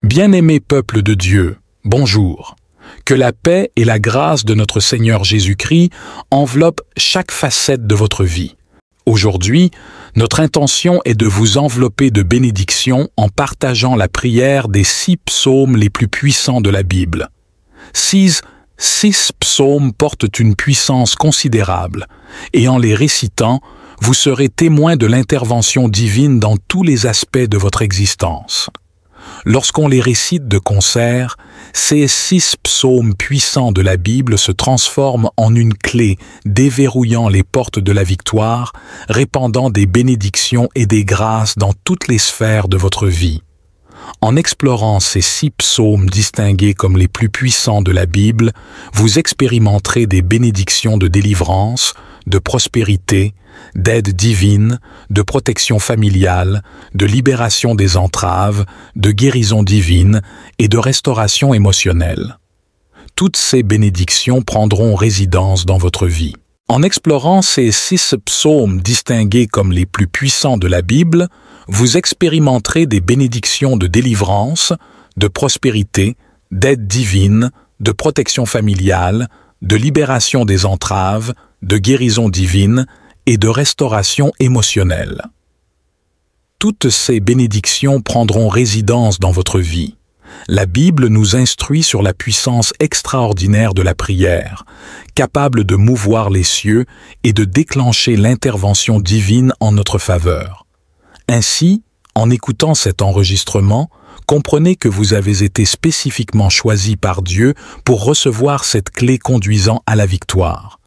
Bien-aimé peuple de Dieu, bonjour. Que la paix et la grâce de notre Seigneur Jésus-Christ enveloppent chaque facette de votre vie. Aujourd'hui, notre intention est de vous envelopper de bénédictions en partageant la prière des 6 psaumes les plus puissants de la Bible. 6 psaumes portent une puissance considérable, et en les récitant, vous serez témoin de l'intervention divine dans tous les aspects de votre existence. Lorsqu'on les récite de concert, ces 6 psaumes puissants de la Bible se transforment en une clé déverrouillant les portes de la victoire, répandant des bénédictions et des grâces dans toutes les sphères de votre vie. En explorant ces 6 psaumes distingués comme les plus puissants de la Bible, vous expérimenterez des bénédictions de délivrance, de prospérité, d'aide divine, de protection familiale, de libération des entraves, de guérison divine et de restauration émotionnelle. Toutes ces bénédictions prendront résidence dans votre vie. En explorant ces 6 psaumes distingués comme les plus puissants de la Bible, vous expérimenterez des bénédictions de délivrance, de prospérité, d'aide divine, de protection familiale, de libération des entraves, de guérison divine et de restauration émotionnelle. Toutes ces bénédictions prendront résidence dans votre vie. La Bible nous instruit sur la puissance extraordinaire de la prière, capable de mouvoir les cieux et de déclencher l'intervention divine en notre faveur. Ainsi, en écoutant cet enregistrement, comprenez que vous avez été spécifiquement choisi par Dieu pour recevoir cette clé conduisant à la victoire.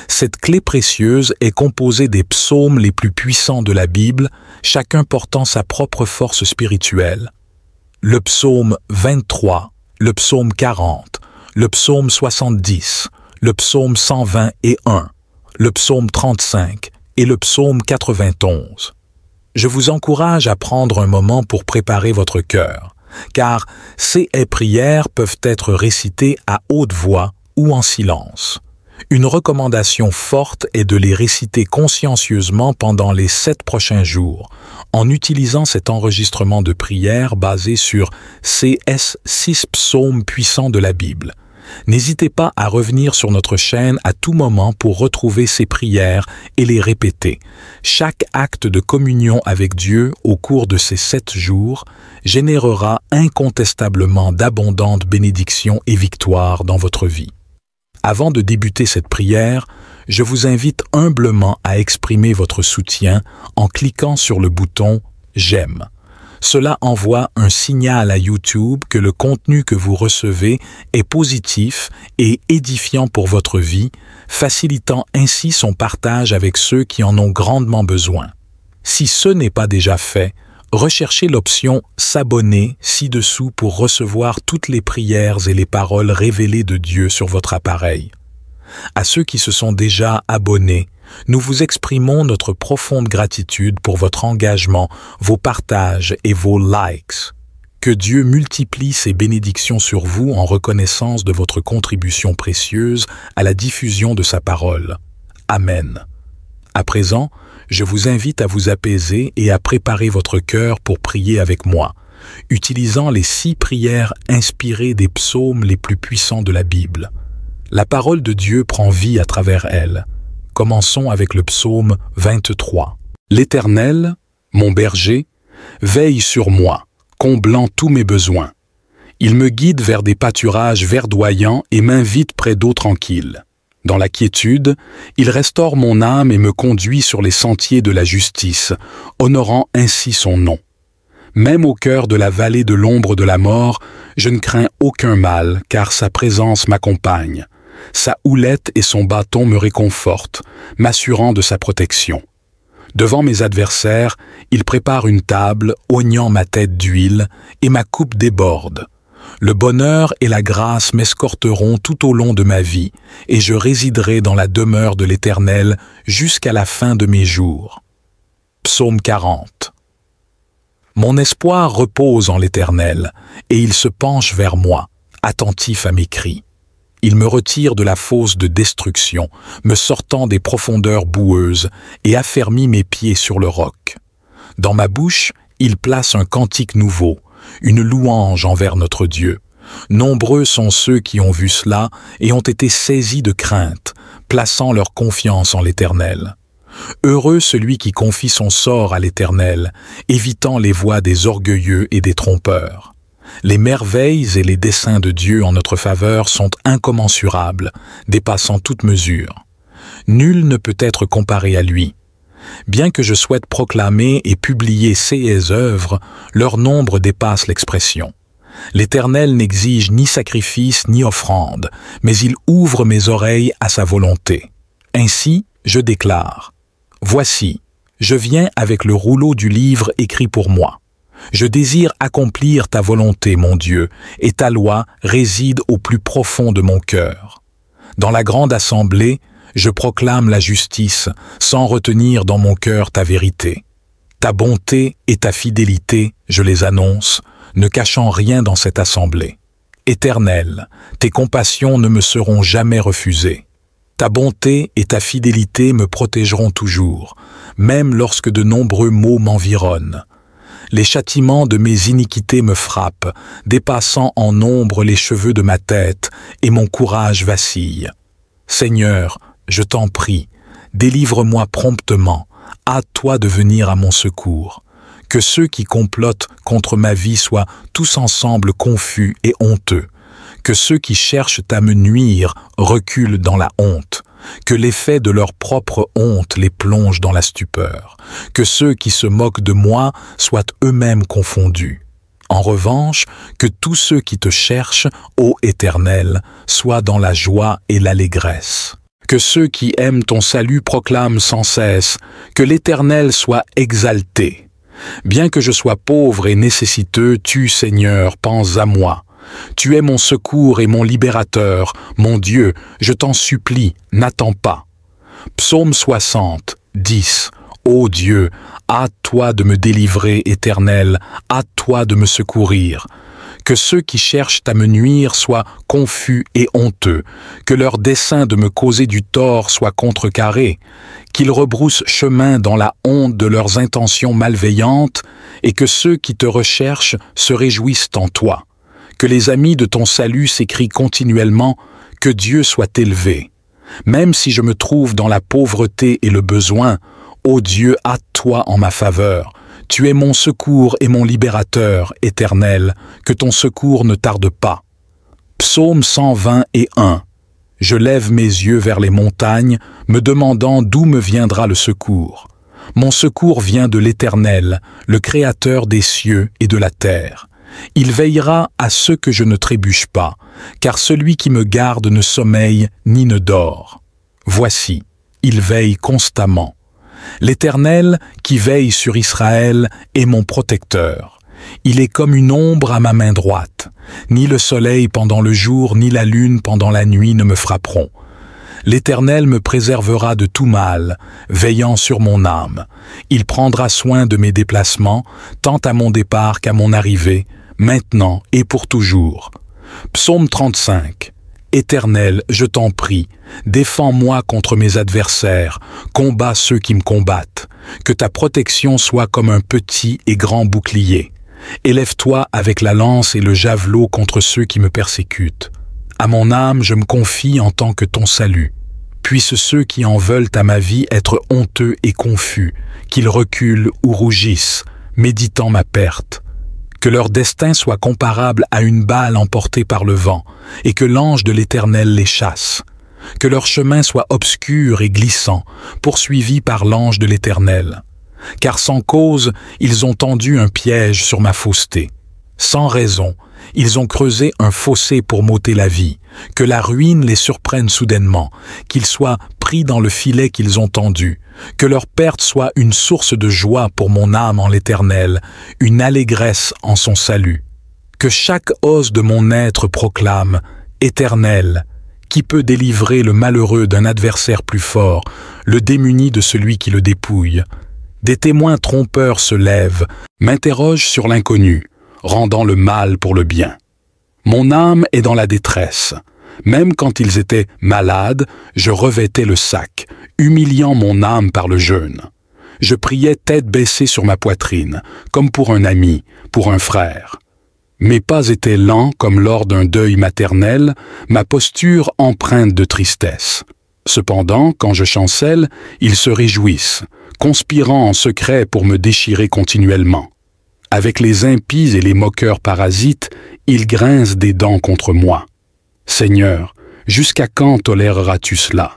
Cette clé précieuse est composée des psaumes les plus puissants de la Bible, chacun portant sa propre force spirituelle. Le psaume 23, le psaume 40, le psaume 70, le psaume 121, le psaume 35 et le psaume 91. Je vous encourage à prendre un moment pour préparer votre cœur, car ces prières peuvent être récitées à haute voix ou en silence. Une recommandation forte est de les réciter consciencieusement pendant les 7 prochains jours, en utilisant cet enregistrement de prière basé sur ces 6 psaumes puissants de la Bible. N'hésitez pas à revenir sur notre chaîne à tout moment pour retrouver ces prières et les répéter. Chaque acte de communion avec Dieu au cours de ces 7 jours générera incontestablement d'abondantes bénédictions et victoires dans votre vie. Avant de débuter cette prière, je vous invite humblement à exprimer votre soutien en cliquant sur le bouton « J'aime ». Cela envoie un signal à YouTube que le contenu que vous recevez est positif et édifiant pour votre vie, facilitant ainsi son partage avec ceux qui en ont grandement besoin. Si ce n'est pas déjà fait, recherchez l'option « S'abonner » ci-dessous pour recevoir toutes les prières et les paroles révélées de Dieu sur votre appareil. À ceux qui se sont déjà abonnés, nous vous exprimons notre profonde gratitude pour votre engagement, vos partages et vos likes. Que Dieu multiplie ses bénédictions sur vous en reconnaissance de votre contribution précieuse à la diffusion de sa parole. Amen. À présent, je vous invite à vous apaiser et à préparer votre cœur pour prier avec moi, utilisant les 6 prières inspirées des psaumes les plus puissants de la Bible. La parole de Dieu prend vie à travers elles. Commençons avec le psaume 23. L'Éternel, mon berger, veille sur moi, comblant tous mes besoins. Il me guide vers des pâturages verdoyants et m'invite près d'eaux tranquilles. Dans la quiétude, il restaure mon âme et me conduit sur les sentiers de la justice, honorant ainsi son nom. Même au cœur de la vallée de l'ombre de la mort, je ne crains aucun mal, car sa présence m'accompagne. Sa houlette et son bâton me réconfortent, m'assurant de sa protection. Devant mes adversaires, il prépare une table, oignant ma tête d'huile, et ma coupe déborde. Le bonheur et la grâce m'escorteront tout au long de ma vie, et je résiderai dans la demeure de l'Éternel jusqu'à la fin de mes jours. Psaume 40. Mon espoir repose en l'Éternel, et il se penche vers moi, attentif à mes cris. Il me retire de la fosse de destruction, me sortant des profondeurs boueuses, et affermit mes pieds sur le roc. Dans ma bouche, il place un cantique nouveau, une louange envers notre Dieu. Nombreux sont ceux qui ont vu cela et ont été saisis de crainte, plaçant leur confiance en l'Éternel. Heureux celui qui confie son sort à l'Éternel, évitant les voies des orgueilleux et des trompeurs. Les merveilles et les desseins de Dieu en notre faveur sont incommensurables, dépassant toute mesure. Nul ne peut être comparé à lui. Bien que je souhaite proclamer et publier ses œuvres, leur nombre dépasse l'expression. L'Éternel n'exige ni sacrifice ni offrande, mais il ouvre mes oreilles à sa volonté. Ainsi, je déclare: Voici, je viens avec le rouleau du livre écrit pour moi. Je désire accomplir ta volonté, mon Dieu, et ta loi réside au plus profond de mon cœur. Dans la grande assemblée, je proclame la justice, sans retenir dans mon cœur ta vérité. Ta bonté et ta fidélité, je les annonce, ne cachant rien dans cette assemblée. Éternel, tes compassions ne me seront jamais refusées. Ta bonté et ta fidélité me protégeront toujours, même lorsque de nombreux maux m'environnent. Les châtiments de mes iniquités me frappent, dépassant en nombre les cheveux de ma tête, et mon courage vacille. Seigneur, je t'en prie, délivre-moi promptement, hâte-toi de venir à mon secours. Que ceux qui complotent contre ma vie soient tous ensemble confus et honteux. Que ceux qui cherchent à me nuire reculent dans la honte. Que l'effet de leur propre honte les plonge dans la stupeur. Que ceux qui se moquent de moi soient eux-mêmes confondus. En revanche, que tous ceux qui te cherchent, ô Éternel, soient dans la joie et l'allégresse. Que ceux qui aiment ton salut proclament sans cesse, que l'Éternel soit exalté. Bien que je sois pauvre et nécessiteux, tu, Seigneur, penses à moi. Tu es mon secours et mon libérateur, mon Dieu, je t'en supplie, n'attends pas. Psaume 60, 10. Ô Dieu, hâte-toi de me délivrer, Éternel, hâte-toi de me secourir. Que ceux qui cherchent à me nuire soient confus et honteux, que leur dessein de me causer du tort soit contrecarré, qu'ils rebroussent chemin dans la honte de leurs intentions malveillantes, et que ceux qui te recherchent se réjouissent en toi. Que les amis de ton salut s'écrient continuellement, que Dieu soit élevé. Même si je me trouve dans la pauvreté et le besoin, ô Dieu, hâte-toi en ma faveur. Tu es mon secours et mon libérateur, Éternel, que ton secours ne tarde pas. Psaume 121. Je lève mes yeux vers les montagnes, me demandant d'où me viendra le secours. Mon secours vient de l'Éternel, le Créateur des cieux et de la terre. Il veillera à ce que je ne trébuche pas, car celui qui me garde ne sommeille ni ne dort. Voici, il veille constamment. L'Éternel, qui veille sur Israël, est mon protecteur. Il est comme une ombre à ma main droite. Ni le soleil pendant le jour, ni la lune pendant la nuit ne me frapperont. L'Éternel me préservera de tout mal, veillant sur mon âme. Il prendra soin de mes déplacements, tant à mon départ qu'à mon arrivée, maintenant et pour toujours. Psaume 35. Éternel, je t'en prie, défends-moi contre mes adversaires, combats ceux qui me combattent. Que ta protection soit comme un petit et grand bouclier. Élève-toi avec la lance et le javelot contre ceux qui me persécutent. À mon âme, je me confie en tant que ton salut. Puissent ceux qui en veulent à ma vie être honteux et confus, qu'ils reculent ou rougissent, méditant ma perte. Que leur destin soit comparable à une balle emportée par le vent, et que l'ange de l'Éternel les chasse. Que leur chemin soit obscur et glissant, poursuivi par l'ange de l'Éternel. Car sans cause, ils ont tendu un piège sur ma fausseté. Sans raison, ils ont creusé un fossé pour m'ôter la vie. Que la ruine les surprenne soudainement, qu'ils soient pris dans le filet qu'ils ont tendu. Que leur perte soit une source de joie pour mon âme en l'Éternel, une allégresse en son salut. Que chaque os de mon être proclame « Éternel », qui peut délivrer le malheureux d'un adversaire plus fort, le démuni de celui qui le dépouille. Des témoins trompeurs se lèvent, m'interrogent sur l'inconnu, rendant le mal pour le bien. Mon âme est dans la détresse. Même quand ils étaient malades, je revêtais le sac, humiliant mon âme par le jeûne. Je priais tête baissée sur ma poitrine, comme pour un ami, pour un frère. Mes pas étaient lents comme lors d'un deuil maternel, ma posture empreinte de tristesse. Cependant, quand je chancelle, ils se réjouissent, conspirant en secret pour me déchirer continuellement. Avec les impies et les moqueurs parasites, ils grincent des dents contre moi. Seigneur, jusqu'à quand toléreras-tu cela?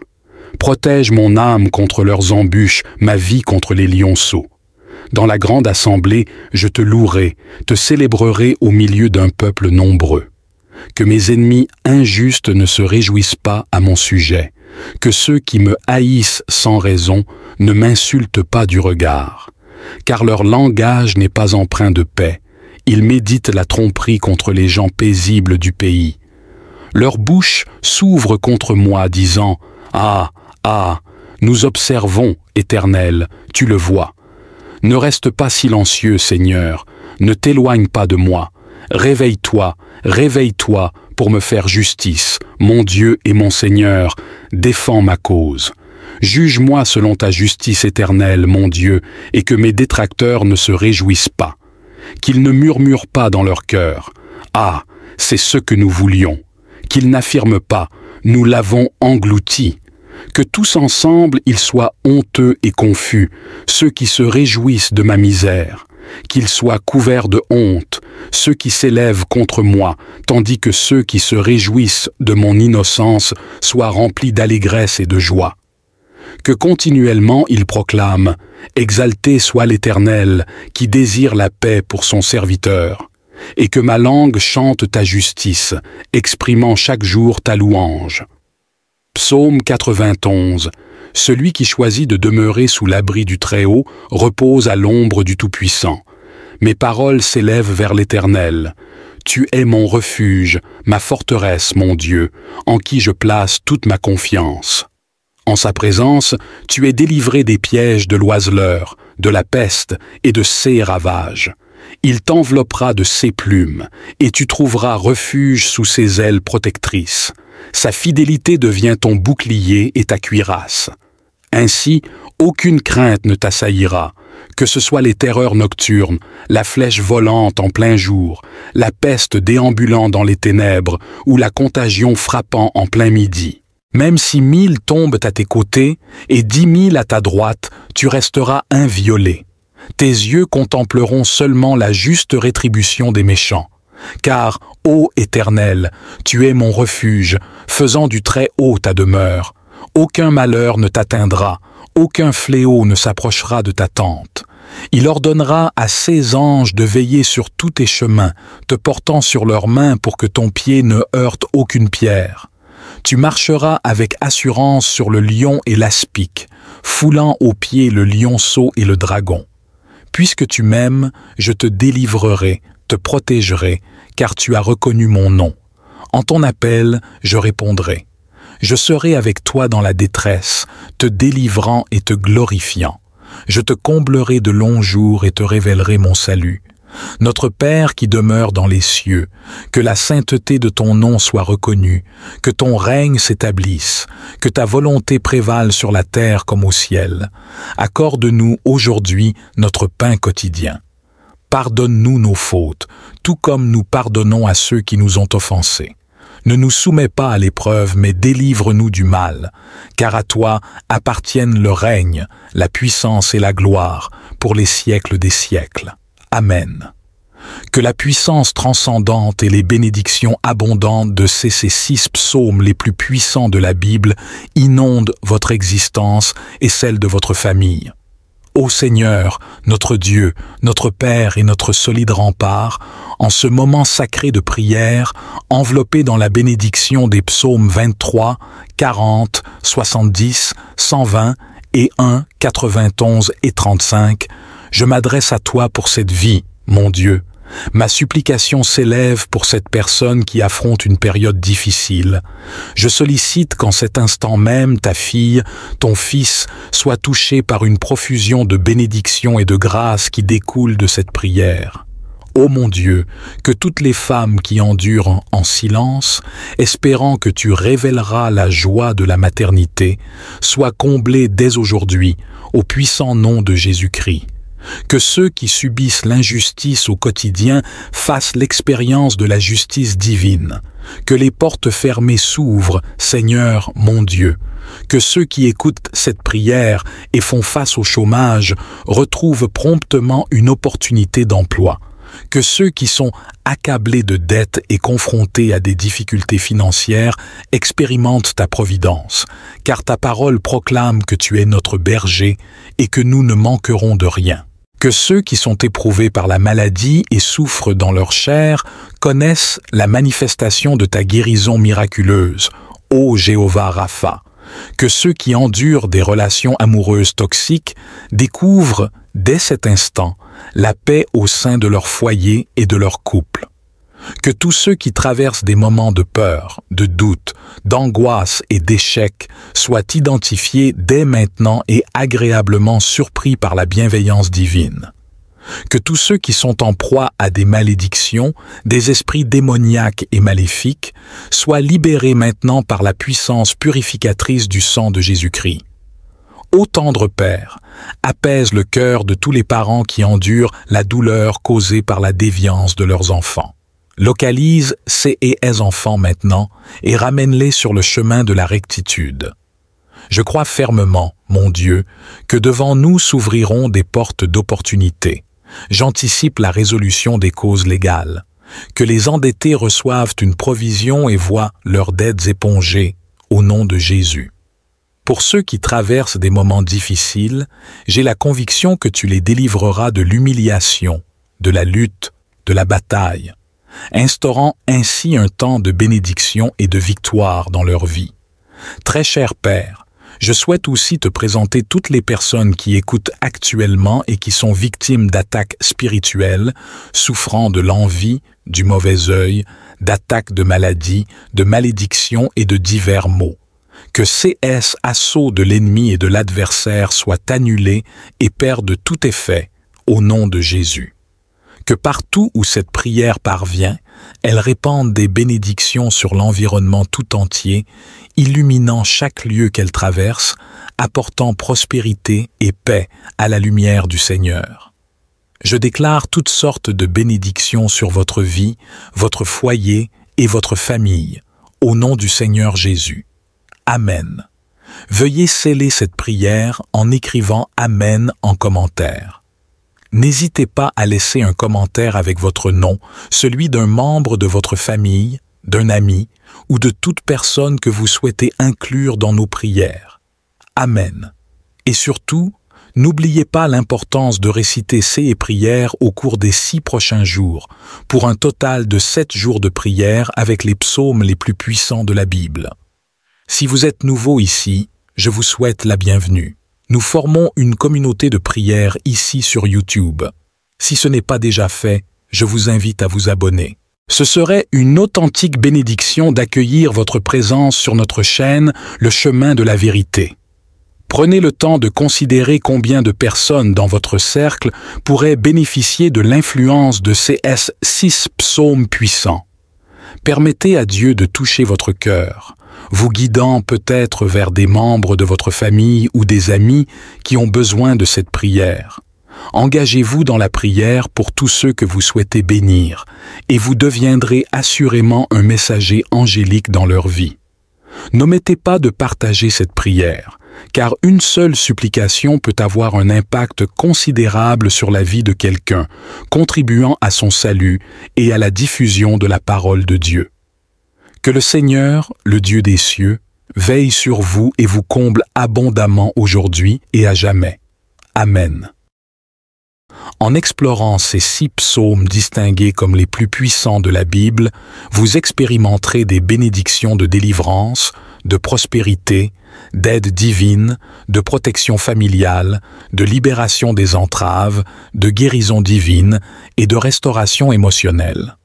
Protège mon âme contre leurs embûches, ma vie contre les lionceaux. Dans la grande assemblée, je te louerai, te célébrerai au milieu d'un peuple nombreux. Que mes ennemis injustes ne se réjouissent pas à mon sujet, que ceux qui me haïssent sans raison ne m'insultent pas du regard. Car leur langage n'est pas empreint de paix, ils méditent la tromperie contre les gens paisibles du pays. Leur bouche s'ouvre contre moi, disant « Ah, ah, nous observons, Éternel, tu le vois. Ne reste pas silencieux, Seigneur, ne t'éloigne pas de moi. Réveille-toi, réveille-toi pour me faire justice, mon Dieu et mon Seigneur, défends ma cause. Juge-moi selon ta justice éternelle, mon Dieu, et que mes détracteurs ne se réjouissent pas. Qu'ils ne murmurent pas dans leur cœur. Ah, c'est ce que nous voulions. Qu'ils n'affirment pas, nous l'avons englouti. Que tous ensemble ils soient honteux et confus, ceux qui se réjouissent de ma misère. Qu'ils soient couverts de honte, ceux qui s'élèvent contre moi, tandis que ceux qui se réjouissent de mon innocence soient remplis d'allégresse et de joie. Que continuellement ils proclament « Exalté soit l'Éternel, qui désire la paix pour son serviteur », et que ma langue chante ta justice, exprimant chaque jour ta louange. Psaume 91. Celui qui choisit de demeurer sous l'abri du Très-Haut repose à l'ombre du Tout-Puissant. Mes paroles s'élèvent vers l'Éternel. Tu es mon refuge, ma forteresse, mon Dieu, en qui je place toute ma confiance. En sa présence, tu es délivré des pièges de l'oiseleur, de la peste et de ses ravages. Il t'enveloppera de ses plumes, et tu trouveras refuge sous ses ailes protectrices. Sa fidélité devient ton bouclier et ta cuirasse. Ainsi, aucune crainte ne t'assaillira, que ce soit les terreurs nocturnes, la flèche volante en plein jour, la peste déambulant dans les ténèbres ou la contagion frappant en plein midi. Même si 1000 tombent à tes côtés et 10 000 à ta droite, tu resteras inviolé. Tes yeux contempleront seulement la juste rétribution des méchants. Car, ô Éternel, tu es mon refuge, faisant du Très-Haut ta demeure. Aucun malheur ne t'atteindra, aucun fléau ne s'approchera de ta tente. Il ordonnera à ses anges de veiller sur tous tes chemins, te portant sur leurs mains pour que ton pied ne heurte aucune pierre. Tu marcheras avec assurance sur le lion et l'aspic, foulant aux pieds le lionceau et le dragon. Puisque tu m'aimes, je te délivrerai, te protégerai, car tu as reconnu mon nom. En ton appel, je répondrai. Je serai avec toi dans la détresse, te délivrant et te glorifiant. Je te comblerai de longs jours et te révélerai mon salut. Notre Père qui demeure dans les cieux, que la sainteté de ton nom soit reconnue, que ton règne s'établisse, que ta volonté prévale sur la terre comme au ciel. Accorde-nous aujourd'hui notre pain quotidien. Pardonne-nous nos fautes, tout comme nous pardonnons à ceux qui nous ont offensés. Ne nous soumets pas à l'épreuve, mais délivre-nous du mal, car à toi appartiennent le règne, la puissance et la gloire, pour les siècles des siècles. Amen. Que la puissance transcendante et les bénédictions abondantes de ces 6 psaumes les plus puissants de la Bible inondent votre existence et celle de votre famille. Ô Seigneur, notre Dieu, notre Père et notre solide rempart, en ce moment sacré de prière, enveloppé dans la bénédiction des psaumes 23, 40, 70, 120 et 1, 91 et 35, je m'adresse à toi pour cette vie, mon Dieu. Ma supplication s'élève pour cette personne qui affronte une période difficile. Je sollicite qu'en cet instant même, ta fille, ton fils, soit touché par une profusion de bénédictions et de grâces qui découlent de cette prière. Ô mon Dieu, que toutes les femmes qui endurent en silence, espérant que tu révéleras la joie de la maternité, soient comblées dès aujourd'hui, au puissant nom de Jésus-Christ. Que ceux qui subissent l'injustice au quotidien fassent l'expérience de la justice divine. Que les portes fermées s'ouvrent, Seigneur mon Dieu. Que ceux qui écoutent cette prière et font face au chômage retrouvent promptement une opportunité d'emploi. Que ceux qui sont accablés de dettes et confrontés à des difficultés financières expérimentent ta providence, car ta parole proclame que tu es notre berger et que nous ne manquerons de rien. Que ceux qui sont éprouvés par la maladie et souffrent dans leur chair connaissent la manifestation de ta guérison miraculeuse, ô Jéhovah Rapha. Que ceux qui endurent des relations amoureuses toxiques découvrent, dès cet instant, la paix au sein de leur foyer et de leur couple. Que tous ceux qui traversent des moments de peur, de doute, d'angoisse et d'échec soient identifiés dès maintenant et agréablement surpris par la bienveillance divine. Que tous ceux qui sont en proie à des malédictions, des esprits démoniaques et maléfiques, soient libérés maintenant par la puissance purificatrice du sang de Jésus-Christ. Ô tendre Père, apaise le cœur de tous les parents qui endurent la douleur causée par la déviance de leurs enfants. Localise ces et elles enfants maintenant et ramène-les sur le chemin de la rectitude. Je crois fermement, mon Dieu, que devant nous s'ouvriront des portes d'opportunité. J'anticipe la résolution des causes légales. Que les endettés reçoivent une provision et voient leurs dettes épongées, au nom de Jésus. Pour ceux qui traversent des moments difficiles, j'ai la conviction que tu les délivreras de l'humiliation, de la lutte, de la bataille, instaurant ainsi un temps de bénédiction et de victoire dans leur vie. Très cher Père, je souhaite aussi te présenter toutes les personnes qui écoutent actuellement et qui sont victimes d'attaques spirituelles, souffrant de l'envie, du mauvais œil, d'attaques de maladies, de malédictions et de divers maux. Que ces assauts de l'ennemi et de l'adversaire soient annulés et perdent tout effet, au nom de Jésus. Que partout où cette prière parvient, elle répande des bénédictions sur l'environnement tout entier, illuminant chaque lieu qu'elle traverse, apportant prospérité et paix à la lumière du Seigneur. Je déclare toutes sortes de bénédictions sur votre vie, votre foyer et votre famille, au nom du Seigneur Jésus. Amen. Veuillez sceller cette prière en écrivant « Amen » en commentaire. N'hésitez pas à laisser un commentaire avec votre nom, celui d'un membre de votre famille, d'un ami ou de toute personne que vous souhaitez inclure dans nos prières. Amen. Et surtout, n'oubliez pas l'importance de réciter ces prières au cours des 6 prochains jours, pour un total de 7 jours de prière avec les psaumes les plus puissants de la Bible. Si vous êtes nouveau ici, je vous souhaite la bienvenue. Nous formons une communauté de prière ici sur YouTube. Si ce n'est pas déjà fait, je vous invite à vous abonner. Ce serait une authentique bénédiction d'accueillir votre présence sur notre chaîne Le Chemin de la Vérité. Prenez le temps de considérer combien de personnes dans votre cercle pourraient bénéficier de l'influence de ces 6 psaumes puissants. Permettez à Dieu de toucher votre cœur, vous guidant peut-être vers des membres de votre famille ou des amis qui ont besoin de cette prière. Engagez-vous dans la prière pour tous ceux que vous souhaitez bénir, et vous deviendrez assurément un messager angélique dans leur vie. N'omettez pas de partager cette prière, car une seule supplication peut avoir un impact considérable sur la vie de quelqu'un, contribuant à son salut et à la diffusion de la parole de Dieu. Que le Seigneur, le Dieu des cieux, veille sur vous et vous comble abondamment aujourd'hui et à jamais. Amen. En explorant ces 6 psaumes distingués comme les plus puissants de la Bible, vous expérimenterez des bénédictions de délivrance, de prospérité, d'aide divine, de protection familiale, de libération des entraves, de guérison divine et de restauration émotionnelle.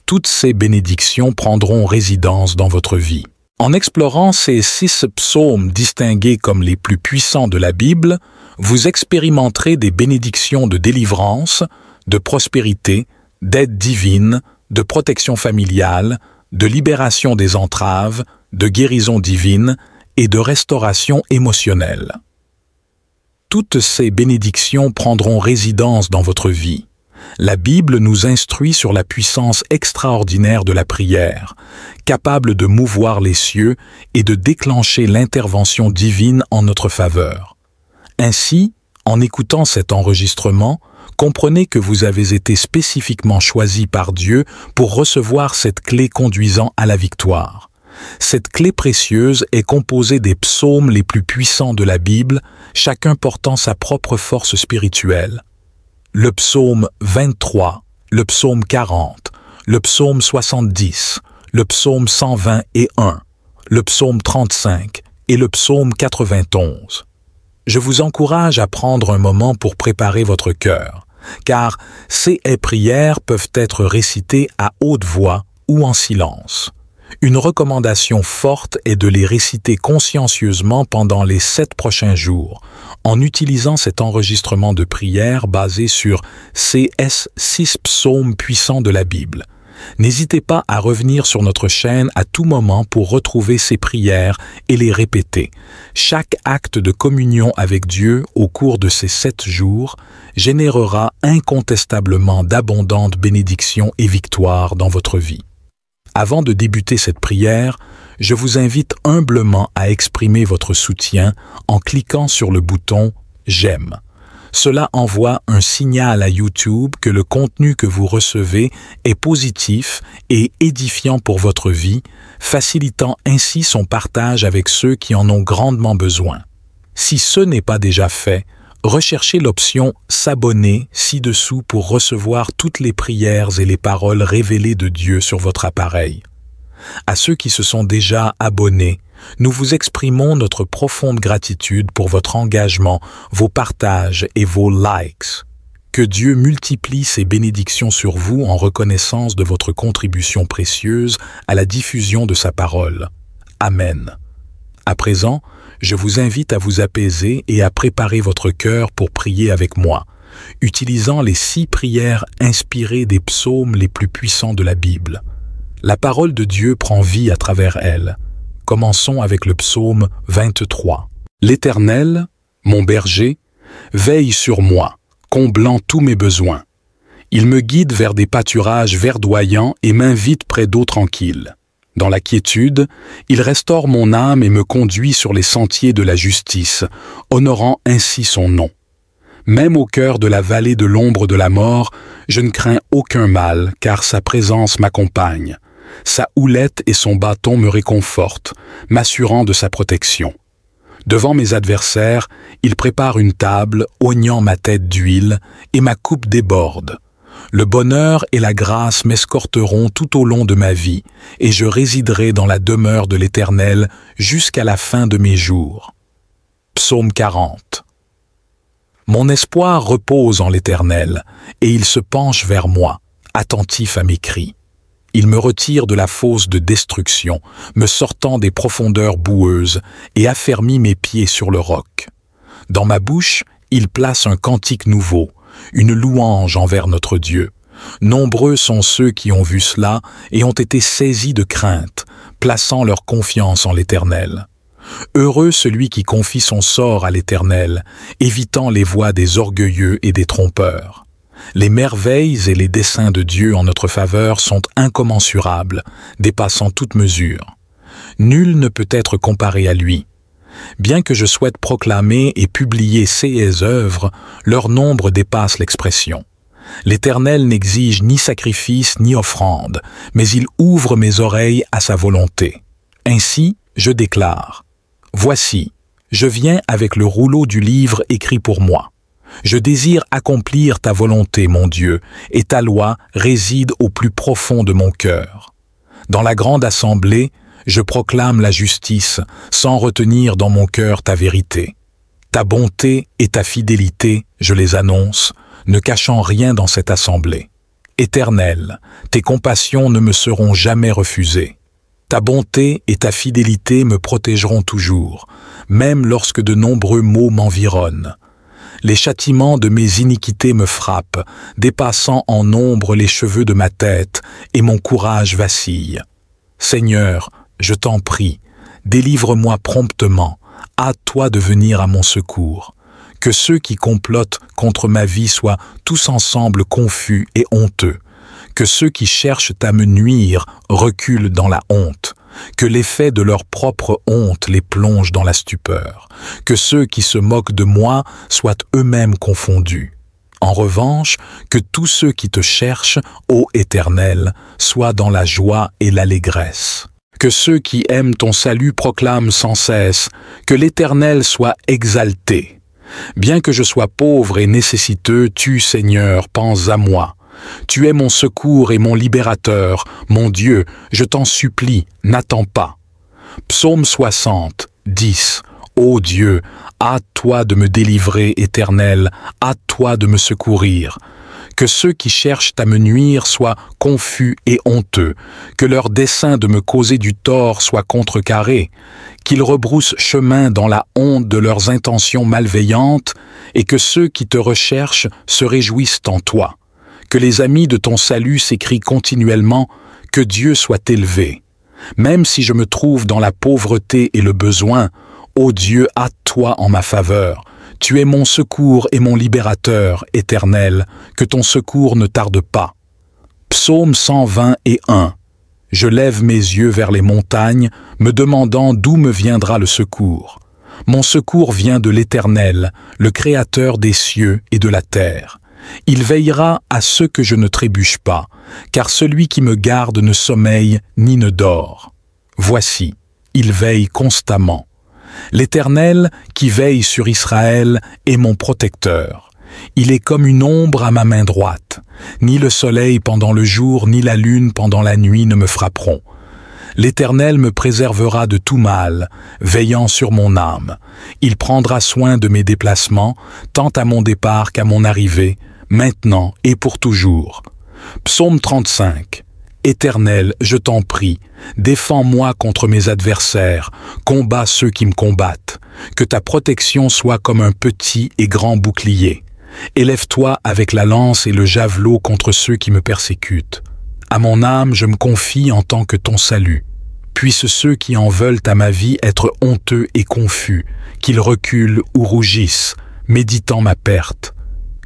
Toutes ces bénédictions prendront résidence dans votre vie. En explorant ces 6 psaumes distingués comme les plus puissants de la Bible, vous expérimenterez des bénédictions de délivrance, de prospérité, d'aide divine, de protection familiale, de libération des entraves, de guérison divine et de restauration émotionnelle. Toutes ces bénédictions prendront résidence dans votre vie. La Bible nous instruit sur la puissance extraordinaire de la prière, capable de mouvoir les cieux et de déclencher l'intervention divine en notre faveur. Ainsi, en écoutant cet enregistrement, comprenez que vous avez été spécifiquement choisi par Dieu pour recevoir cette clé conduisant à la victoire. Cette clé précieuse est composée des psaumes les plus puissants de la Bible, chacun portant sa propre force spirituelle. Le psaume 23, le psaume 40, le psaume 70, le psaume 121, le psaume 35 et le psaume 91. Je vous encourage à prendre un moment pour préparer votre cœur, car ces prières peuvent être récitées à haute voix ou en silence. Une recommandation forte est de les réciter consciencieusement pendant les 7 prochains jours, en utilisant cet enregistrement de prière basé sur ces 6 psaumes puissants de la Bible. N'hésitez pas à revenir sur notre chaîne à tout moment pour retrouver ces prières et les répéter. Chaque acte de communion avec Dieu au cours de ces 7 jours générera incontestablement d'abondantes bénédictions et victoires dans votre vie. Avant de débuter cette prière, je vous invite humblement à exprimer votre soutien en cliquant sur le bouton « J'aime ». Cela envoie un signal à YouTube que le contenu que vous recevez est positif et édifiant pour votre vie, facilitant ainsi son partage avec ceux qui en ont grandement besoin. Si ce n'est pas déjà fait, recherchez l'option « S'abonner » ci-dessous pour recevoir toutes les prières et les paroles révélées de Dieu sur votre appareil. À ceux qui se sont déjà abonnés, nous vous exprimons notre profonde gratitude pour votre engagement, vos partages et vos likes. Que Dieu multiplie ses bénédictions sur vous en reconnaissance de votre contribution précieuse à la diffusion de sa parole. Amen. À présent, je vous invite à vous apaiser et à préparer votre cœur pour prier avec moi, utilisant les 6 prières inspirées des psaumes les plus puissants de la Bible. La parole de Dieu prend vie à travers elles. Commençons avec le psaume 23. L'Éternel, mon berger, veille sur moi, comblant tous mes besoins. Il me guide vers des pâturages verdoyants et m'invite près d'eaux tranquilles. Dans la quiétude, il restaure mon âme et me conduit sur les sentiers de la justice, honorant ainsi son nom. Même au cœur de la vallée de l'ombre de la mort, je ne crains aucun mal, car sa présence m'accompagne. Sa houlette et son bâton me réconfortent, m'assurant de sa protection. Devant mes adversaires, il prépare une table, oignant ma tête d'huile, et ma coupe déborde. Le bonheur et la grâce m'escorteront tout au long de ma vie, et je résiderai dans la demeure de l'Éternel jusqu'à la fin de mes jours. Psaume 40. Mon espoir repose en l'Éternel, et il se penche vers moi, attentif à mes cris. Il me retire de la fosse de destruction, me sortant des profondeurs boueuses, et affermit mes pieds sur le roc. Dans ma bouche, il place un cantique nouveau, une louange envers notre Dieu. Nombreux sont ceux qui ont vu cela et ont été saisis de crainte, plaçant leur confiance en l'Éternel. Heureux celui qui confie son sort à l'Éternel, évitant les voies des orgueilleux et des trompeurs. Les merveilles et les desseins de Dieu en notre faveur sont incommensurables, dépassant toute mesure. Nul ne peut être comparé à lui. Bien que je souhaite proclamer et publier ses œuvres, leur nombre dépasse l'expression. L'Éternel n'exige ni sacrifice ni offrande, mais il ouvre mes oreilles à sa volonté. Ainsi, je déclare : Voici, je viens avec le rouleau du livre écrit pour moi. Je désire accomplir ta volonté, mon Dieu, et ta loi réside au plus profond de mon cœur. Dans la grande assemblée, je proclame la justice, sans retenir dans mon cœur ta vérité. Ta bonté et ta fidélité, je les annonce, ne cachant rien dans cette assemblée. Éternel, tes compassions ne me seront jamais refusées. Ta bonté et ta fidélité me protégeront toujours, même lorsque de nombreux maux m'environnent. Les châtiments de mes iniquités me frappent, dépassant en nombre les cheveux de ma tête, et mon courage vacille. Seigneur, je t'en prie, délivre-moi promptement, hâte-toi de venir à mon secours. Que ceux qui complotent contre ma vie soient tous ensemble confus et honteux. Que ceux qui cherchent à me nuire reculent dans la honte. Que l'effet de leur propre honte les plonge dans la stupeur. Que ceux qui se moquent de moi soient eux-mêmes confondus. En revanche, que tous ceux qui te cherchent, ô Éternel, soient dans la joie et l'allégresse. Que ceux qui aiment ton salut proclament sans cesse, que l'Éternel soit exalté. Bien que je sois pauvre et nécessiteux, tu, Seigneur, penses à moi. Tu es mon secours et mon libérateur, mon Dieu, je t'en supplie, n'attends pas. Psaume 60, 10. Ô Dieu, hâte-toi de me délivrer, Éternel, hâte-toi de me secourir. Que ceux qui cherchent à me nuire soient confus et honteux, que leur dessein de me causer du tort soit contrecarré, qu'ils rebroussent chemin dans la honte de leurs intentions malveillantes, et que ceux qui te recherchent se réjouissent en toi. Que les amis de ton salut s'écrient continuellement, que Dieu soit élevé. Même si je me trouve dans la pauvreté et le besoin, ô Dieu, hâte-toi en ma faveur. Tu es mon secours et mon libérateur, Éternel, que ton secours ne tarde pas. Psaume 121. Je lève mes yeux vers les montagnes, me demandant d'où me viendra le secours. Mon secours vient de l'Éternel, le Créateur des cieux et de la terre. Il veillera à ce que je ne trébuche pas, car celui qui me garde ne sommeille ni ne dort. Voici, il veille constamment. L'Éternel, qui veille sur Israël, est mon protecteur. Il est comme une ombre à ma main droite. Ni le soleil pendant le jour, ni la lune pendant la nuit ne me frapperont. L'Éternel me préservera de tout mal, veillant sur mon âme. Il prendra soin de mes déplacements, tant à mon départ qu'à mon arrivée, maintenant et pour toujours. Psaume 35. Éternel, je t'en prie, défends-moi contre mes adversaires, combats ceux qui me combattent. Que ta protection soit comme un petit et grand bouclier. Élève-toi avec la lance et le javelot contre ceux qui me persécutent. À mon âme, je me confie en tant que ton salut. Puissent ceux qui en veulent à ma vie être honteux et confus, qu'ils reculent ou rougissent, méditant ma perte.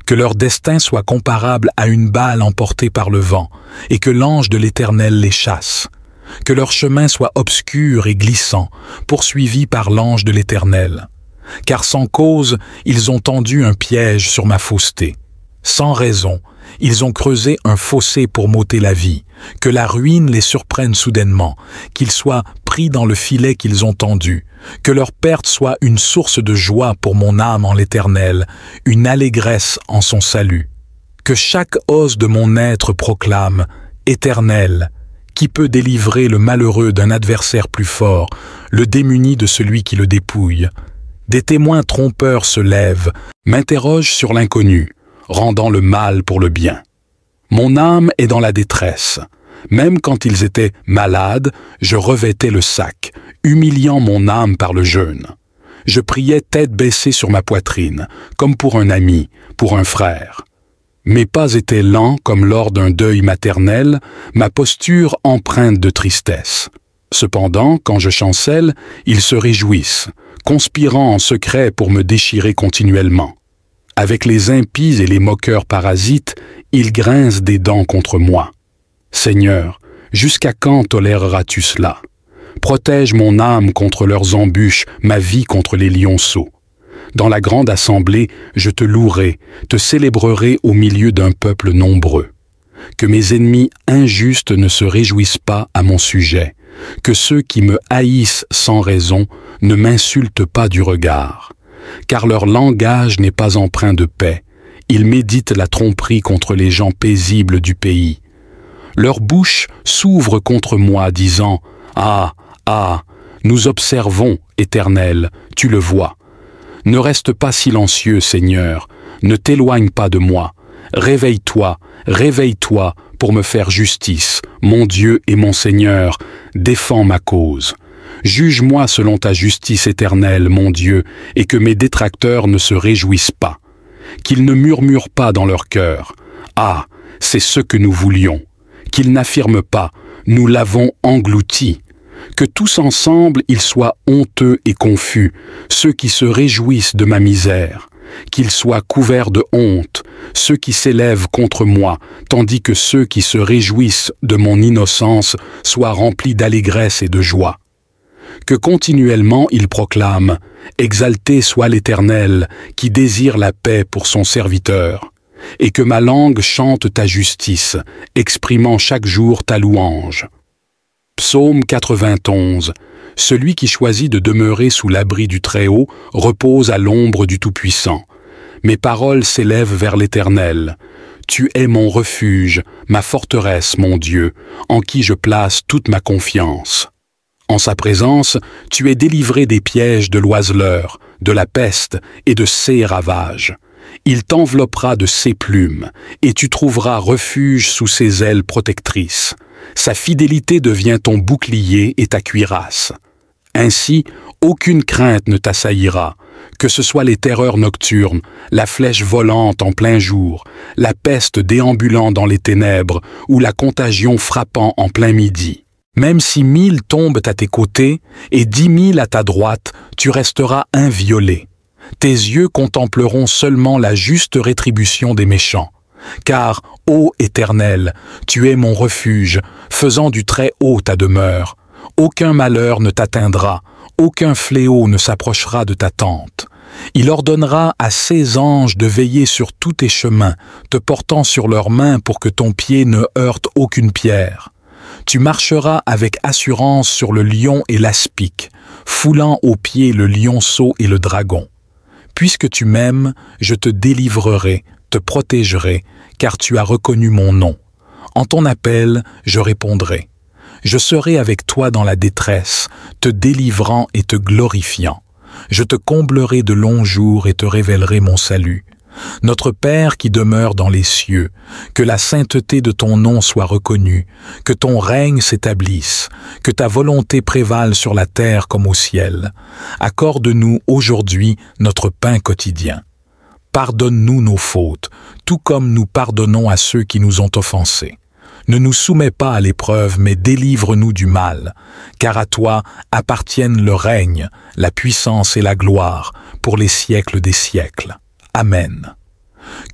Que leur destin soit comparable à une balle emportée par le vent, et que l'ange de l'Éternel les chasse. Que leur chemin soit obscur et glissant, poursuivi par l'ange de l'Éternel. Car sans cause, ils ont tendu un piège sur ma fausseté. Sans raison, ils ont creusé un fossé pour m'ôter la vie. Que la ruine les surprenne soudainement, qu'ils soient pris dans le filet qu'ils ont tendu. Que leur perte soit une source de joie pour mon âme en l'Éternel, une allégresse en son salut. Que chaque os de mon être proclame « Éternel », qui peut délivrer le malheureux d'un adversaire plus fort, le démuni de celui qui le dépouille. Des témoins trompeurs se lèvent, m'interrogent sur l'inconnu, rendant le mal pour le bien. Mon âme est dans la détresse. Même quand ils étaient malades, je revêtais le sac, humiliant mon âme par le jeûne. Je priais tête baissée sur ma poitrine, comme pour un ami, pour un frère. Mes pas étaient lents comme lors d'un deuil maternel, ma posture empreinte de tristesse. Cependant, quand je chancelle, ils se réjouissent, conspirant en secret pour me déchirer continuellement. Avec les impies et les moqueurs parasites, ils grincent des dents contre moi. Seigneur, jusqu'à quand toléreras-tu cela? Protège mon âme contre leurs embûches, ma vie contre les lionceaux. Dans la grande assemblée, je te louerai, te célébrerai au milieu d'un peuple nombreux. Que mes ennemis injustes ne se réjouissent pas à mon sujet, que ceux qui me haïssent sans raison ne m'insultent pas du regard. Car leur langage n'est pas empreint de paix, ils méditent la tromperie contre les gens paisibles du pays. Leur bouche s'ouvre contre moi, disant « Ah, ah, nous observons, Éternel, tu le vois. » Ne reste pas silencieux, Seigneur, ne t'éloigne pas de moi. Réveille-toi, réveille-toi pour me faire justice, mon Dieu et mon Seigneur, défends ma cause. Juge-moi selon ta justice éternelle, mon Dieu, et que mes détracteurs ne se réjouissent pas. Qu'ils ne murmurent pas dans leur cœur. Ah, c'est ce que nous voulions. Qu'ils n'affirment pas, nous l'avons englouti. Que tous ensemble ils soient honteux et confus, ceux qui se réjouissent de ma misère. qu'ils soient couverts de honte, ceux qui s'élèvent contre moi, tandis que ceux qui se réjouissent de mon innocence soient remplis d'allégresse et de joie. Que continuellement ils proclament « Exalté soit l'Éternel, qui désire la paix pour son serviteur », et que ma langue chante ta justice, exprimant chaque jour ta louange. Psaume 91. Celui qui choisit de demeurer sous l'abri du Très-Haut repose à l'ombre du Tout-Puissant. Mes paroles s'élèvent vers l'Éternel. Tu es mon refuge, ma forteresse, mon Dieu, en qui je place toute ma confiance. En sa présence, tu es délivré des pièges de l'oiseleur, de la peste et de ses ravages. Il t'enveloppera de ses plumes, et tu trouveras refuge sous ses ailes protectrices. Sa fidélité devient ton bouclier et ta cuirasse. Ainsi, aucune crainte ne t'assaillira, que ce soit les terreurs nocturnes, la flèche volante en plein jour, la peste déambulant dans les ténèbres ou la contagion frappant en plein midi. Même si 1000 tombent à tes côtés et 10 000 à ta droite, tu resteras inviolé. Tes yeux contempleront seulement la juste rétribution des méchants. Car, ô Éternel, tu es mon refuge, faisant du Très-Haut ta demeure. Aucun malheur ne t'atteindra, aucun fléau ne s'approchera de ta tente. Il ordonnera à ses anges de veiller sur tous tes chemins, te portant sur leurs mains pour que ton pied ne heurte aucune pierre. Tu marcheras avec assurance sur le lion et l'aspic, foulant aux pieds le lionceau et le dragon. Puisque tu m'aimes, je te délivrerai, te protégerai, car tu as reconnu mon nom. En ton appel, je répondrai. Je serai avec toi dans la détresse, te délivrant et te glorifiant. Je te comblerai de longs jours et te révélerai mon salut. Notre Père qui demeure dans les cieux, que la sainteté de ton nom soit reconnue, que ton règne s'établisse, que ta volonté prévale sur la terre comme au ciel. Accorde-nous aujourd'hui notre pain quotidien. Pardonne-nous nos fautes, tout comme nous pardonnons à ceux qui nous ont offensés. Ne nous soumets pas à l'épreuve, mais délivre-nous du mal, car à toi appartiennent le règne, la puissance et la gloire, pour les siècles des siècles. Amen.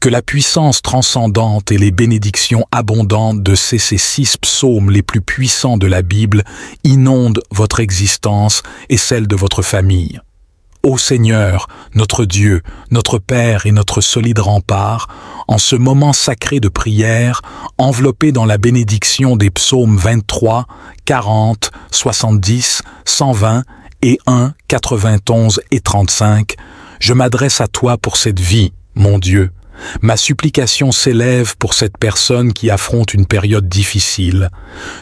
Que la puissance transcendante et les bénédictions abondantes de ces 6 psaumes les plus puissants de la Bible inondent votre existence et celle de votre famille. Ô Seigneur, notre Dieu, notre Père et notre solide rempart, en ce moment sacré de prière, enveloppé dans la bénédiction des psaumes 23, 40, 70, 120 et 1, 91 et 35, je m'adresse à toi pour cette vie, mon Dieu. Ma supplication s'élève pour cette personne qui affronte une période difficile.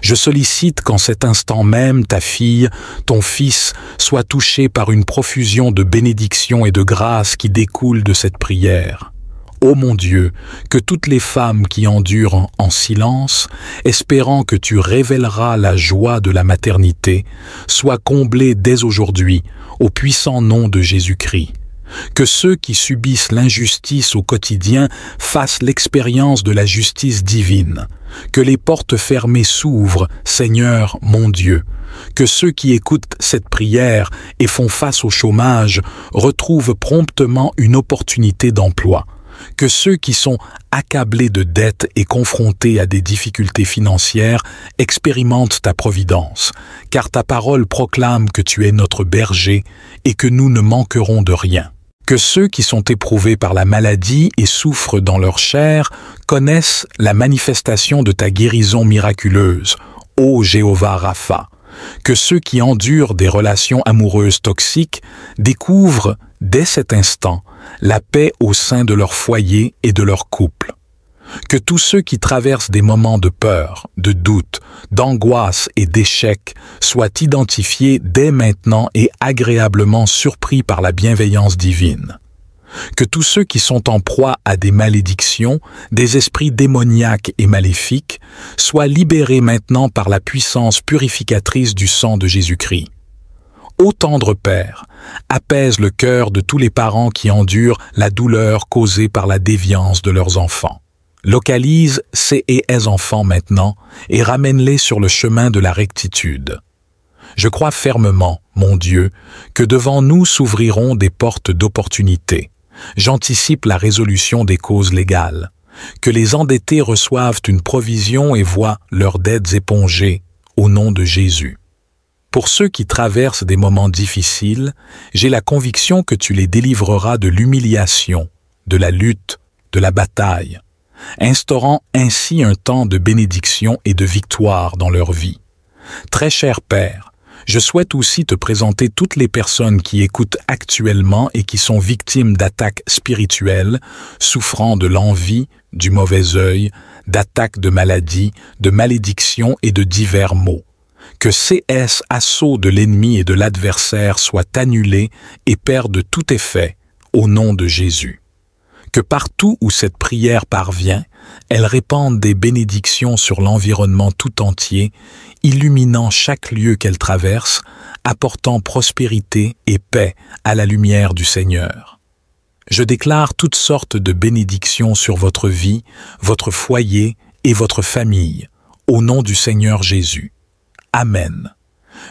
Je sollicite qu'en cet instant même, ta fille, ton fils, soit touché par une profusion de bénédictions et de grâces qui découlent de cette prière. Ô mon Dieu, que toutes les femmes qui endurent en silence, espérant que tu révéleras la joie de la maternité, soient comblées dès aujourd'hui, au puissant nom de Jésus-Christ. Que ceux qui subissent l'injustice au quotidien fassent l'expérience de la justice divine. Que les portes fermées s'ouvrent, Seigneur mon Dieu. Que ceux qui écoutent cette prière et font face au chômage retrouvent promptement une opportunité d'emploi. Que ceux qui sont accablés de dettes et confrontés à des difficultés financières expérimentent ta providence, car ta parole proclame que tu es notre berger et que nous ne manquerons de rien. Que ceux qui sont éprouvés par la maladie et souffrent dans leur chair connaissent la manifestation de ta guérison miraculeuse, ô Jéhovah Rapha. Que ceux qui endurent des relations amoureuses toxiques découvrent, dès cet instant, la paix au sein de leur foyer et de leur couple. Que tous ceux qui traversent des moments de peur, de doute, d'angoisse et d'échec soient identifiés dès maintenant et agréablement surpris par la bienveillance divine. Que tous ceux qui sont en proie à des malédictions, des esprits démoniaques et maléfiques, soient libérés maintenant par la puissance purificatrice du sang de Jésus-Christ. Ô tendre Père, apaise le cœur de tous les parents qui endurent la douleur causée par la déviance de leurs enfants. Localise ces et elles enfants maintenant et ramène-les sur le chemin de la rectitude. Je crois fermement, mon Dieu, que devant nous s'ouvriront des portes d'opportunité. J'anticipe la résolution des causes légales. Que les endettés reçoivent une provision et voient leurs dettes épongées, au nom de Jésus. Pour ceux qui traversent des moments difficiles, j'ai la conviction que tu les délivreras de l'humiliation, de la lutte, de la bataille, instaurant ainsi un temps de bénédiction et de victoire dans leur vie. Très cher Père, je souhaite aussi te présenter toutes les personnes qui écoutent actuellement et qui sont victimes d'attaques spirituelles, souffrant de l'envie, du mauvais œil, d'attaques de maladies, de malédictions et de divers maux. Que ces assauts de l'ennemi et de l'adversaire soient annulés et perdent tout effet, au nom de Jésus. Que partout où cette prière parvient, elle répande des bénédictions sur l'environnement tout entier, illuminant chaque lieu qu'elle traverse, apportant prospérité et paix à la lumière du Seigneur. Je déclare toutes sortes de bénédictions sur votre vie, votre foyer et votre famille, au nom du Seigneur Jésus. Amen.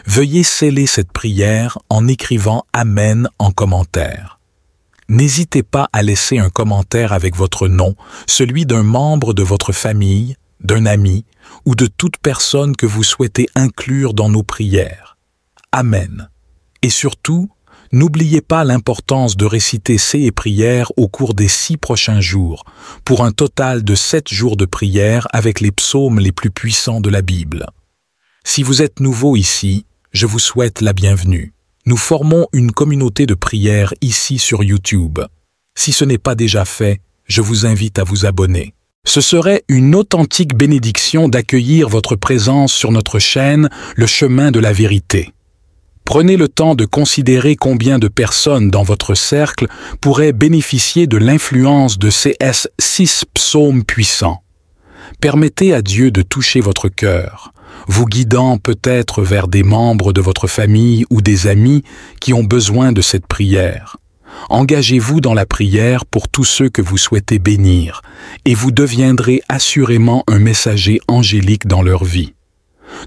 Veuillez sceller cette prière en écrivant « Amen » en commentaire. N'hésitez pas à laisser un commentaire avec votre nom, celui d'un membre de votre famille, d'un ami ou de toute personne que vous souhaitez inclure dans nos prières. Amen. Et surtout, n'oubliez pas l'importance de réciter ces prières au cours des 6 prochains jours, pour un total de 7 jours de prière avec les psaumes les plus puissants de la Bible. Si vous êtes nouveau ici, je vous souhaite la bienvenue. Nous formons une communauté de prière ici sur YouTube. Si ce n'est pas déjà fait, je vous invite à vous abonner. Ce serait une authentique bénédiction d'accueillir votre présence sur notre chaîne Le Chemin de la Vérité. Prenez le temps de considérer combien de personnes dans votre cercle pourraient bénéficier de l'influence de ces 6 psaumes puissants. Permettez à Dieu de toucher votre cœur, vous guidant peut-être vers des membres de votre famille ou des amis qui ont besoin de cette prière. Engagez-vous dans la prière pour tous ceux que vous souhaitez bénir, et vous deviendrez assurément un messager angélique dans leur vie.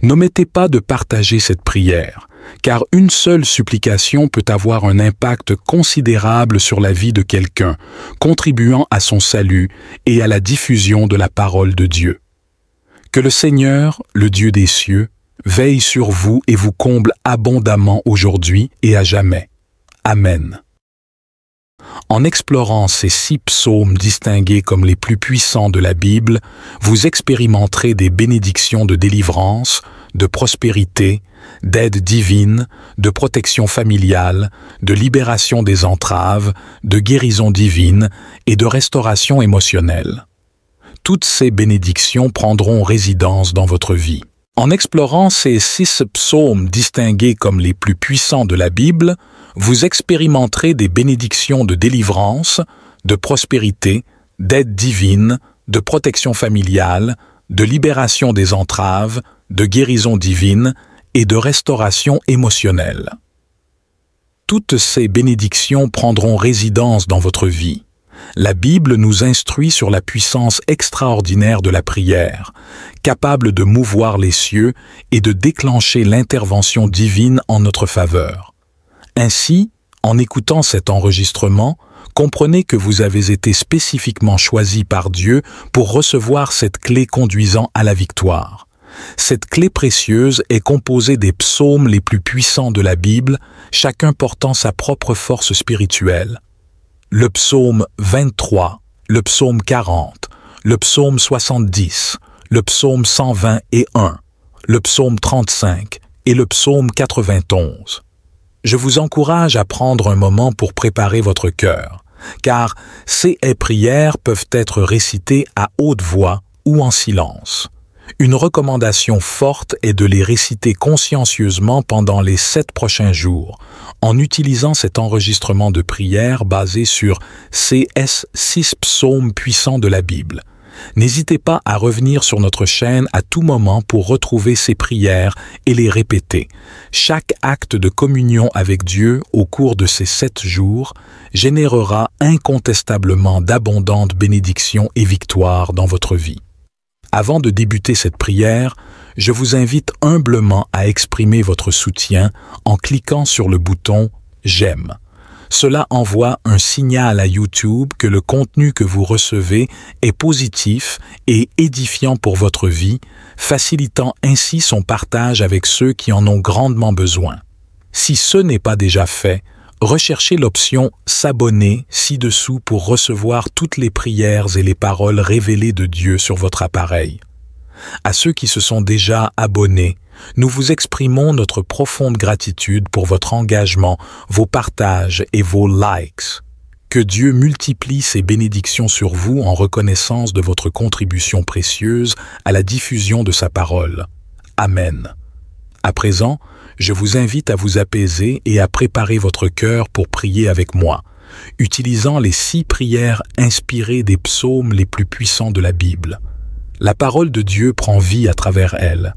N'omettez pas de partager cette prière, car une seule supplication peut avoir un impact considérable sur la vie de quelqu'un, contribuant à son salut et à la diffusion de la parole de Dieu. Que le Seigneur, le Dieu des cieux, veille sur vous et vous comble abondamment aujourd'hui et à jamais. Amen. En explorant ces 6 psaumes distingués comme les plus puissants de la Bible, vous expérimenterez des bénédictions de délivrance, de prospérité, d'aide divine, de protection familiale, de libération des entraves, de guérison divine et de restauration émotionnelle. Toutes ces bénédictions prendront résidence dans votre vie. En explorant ces 6 psaumes distingués comme les plus puissants de la Bible, vous expérimenterez des bénédictions de délivrance, de prospérité, d'aide divine, de protection familiale, de libération des entraves, de guérison divine et de restauration émotionnelle. Toutes ces bénédictions prendront résidence dans votre vie. La Bible nous instruit sur la puissance extraordinaire de la prière, capable de mouvoir les cieux et de déclencher l'intervention divine en notre faveur. Ainsi, en écoutant cet enregistrement, comprenez que vous avez été spécifiquement choisi par Dieu pour recevoir cette clé conduisant à la victoire. Cette clé précieuse est composée des psaumes les plus puissants de la Bible, chacun portant sa propre force spirituelle. Le psaume 23, le psaume 40, le psaume 70, le psaume 121, le psaume 35 et le psaume 91. Je vous encourage à prendre un moment pour préparer votre cœur, car ces prières peuvent être récitées à haute voix ou en silence. Une recommandation forte est de les réciter consciencieusement pendant les 7 prochains jours, en utilisant cet enregistrement de prière basé sur ces 6 psaumes puissants de la Bible. N'hésitez pas à revenir sur notre chaîne à tout moment pour retrouver ces prières et les répéter. Chaque acte de communion avec Dieu au cours de ces 7 jours générera incontestablement d'abondantes bénédictions et victoires dans votre vie. Avant de débuter cette prière, je vous invite humblement à exprimer votre soutien en cliquant sur le bouton « J'aime ». Cela envoie un signal à YouTube que le contenu que vous recevez est positif et édifiant pour votre vie, facilitant ainsi son partage avec ceux qui en ont grandement besoin. Si ce n'est pas déjà fait, recherchez l'option « S'abonner » ci-dessous pour recevoir toutes les prières et les paroles révélées de Dieu sur votre appareil. À ceux qui se sont déjà abonnés, nous vous exprimons notre profonde gratitude pour votre engagement, vos partages et vos likes. Que Dieu multiplie ses bénédictions sur vous en reconnaissance de votre contribution précieuse à la diffusion de sa parole. Amen. À présent, je vous invite à vous apaiser et à préparer votre cœur pour prier avec moi, utilisant les 6 prières inspirées des psaumes les plus puissants de la Bible. La parole de Dieu prend vie à travers elle.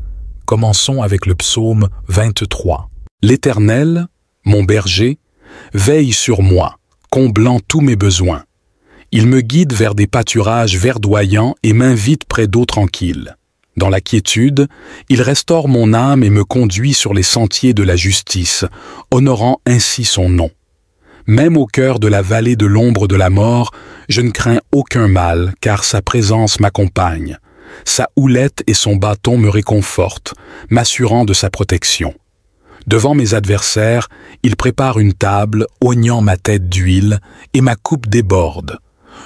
Commençons avec le psaume 23. L'Éternel, mon berger, veille sur moi, comblant tous mes besoins. Il me guide vers des pâturages verdoyants et m'invite près d'eaux tranquilles. Dans la quiétude, il restaure mon âme et me conduit sur les sentiers de la justice, honorant ainsi son nom. Même au cœur de la vallée de l'ombre de la mort, je ne crains aucun mal, car sa présence m'accompagne. Sa houlette et son bâton me réconfortent, m'assurant de sa protection. Devant mes adversaires, il prépare une table, oignant ma tête d'huile, et ma coupe déborde.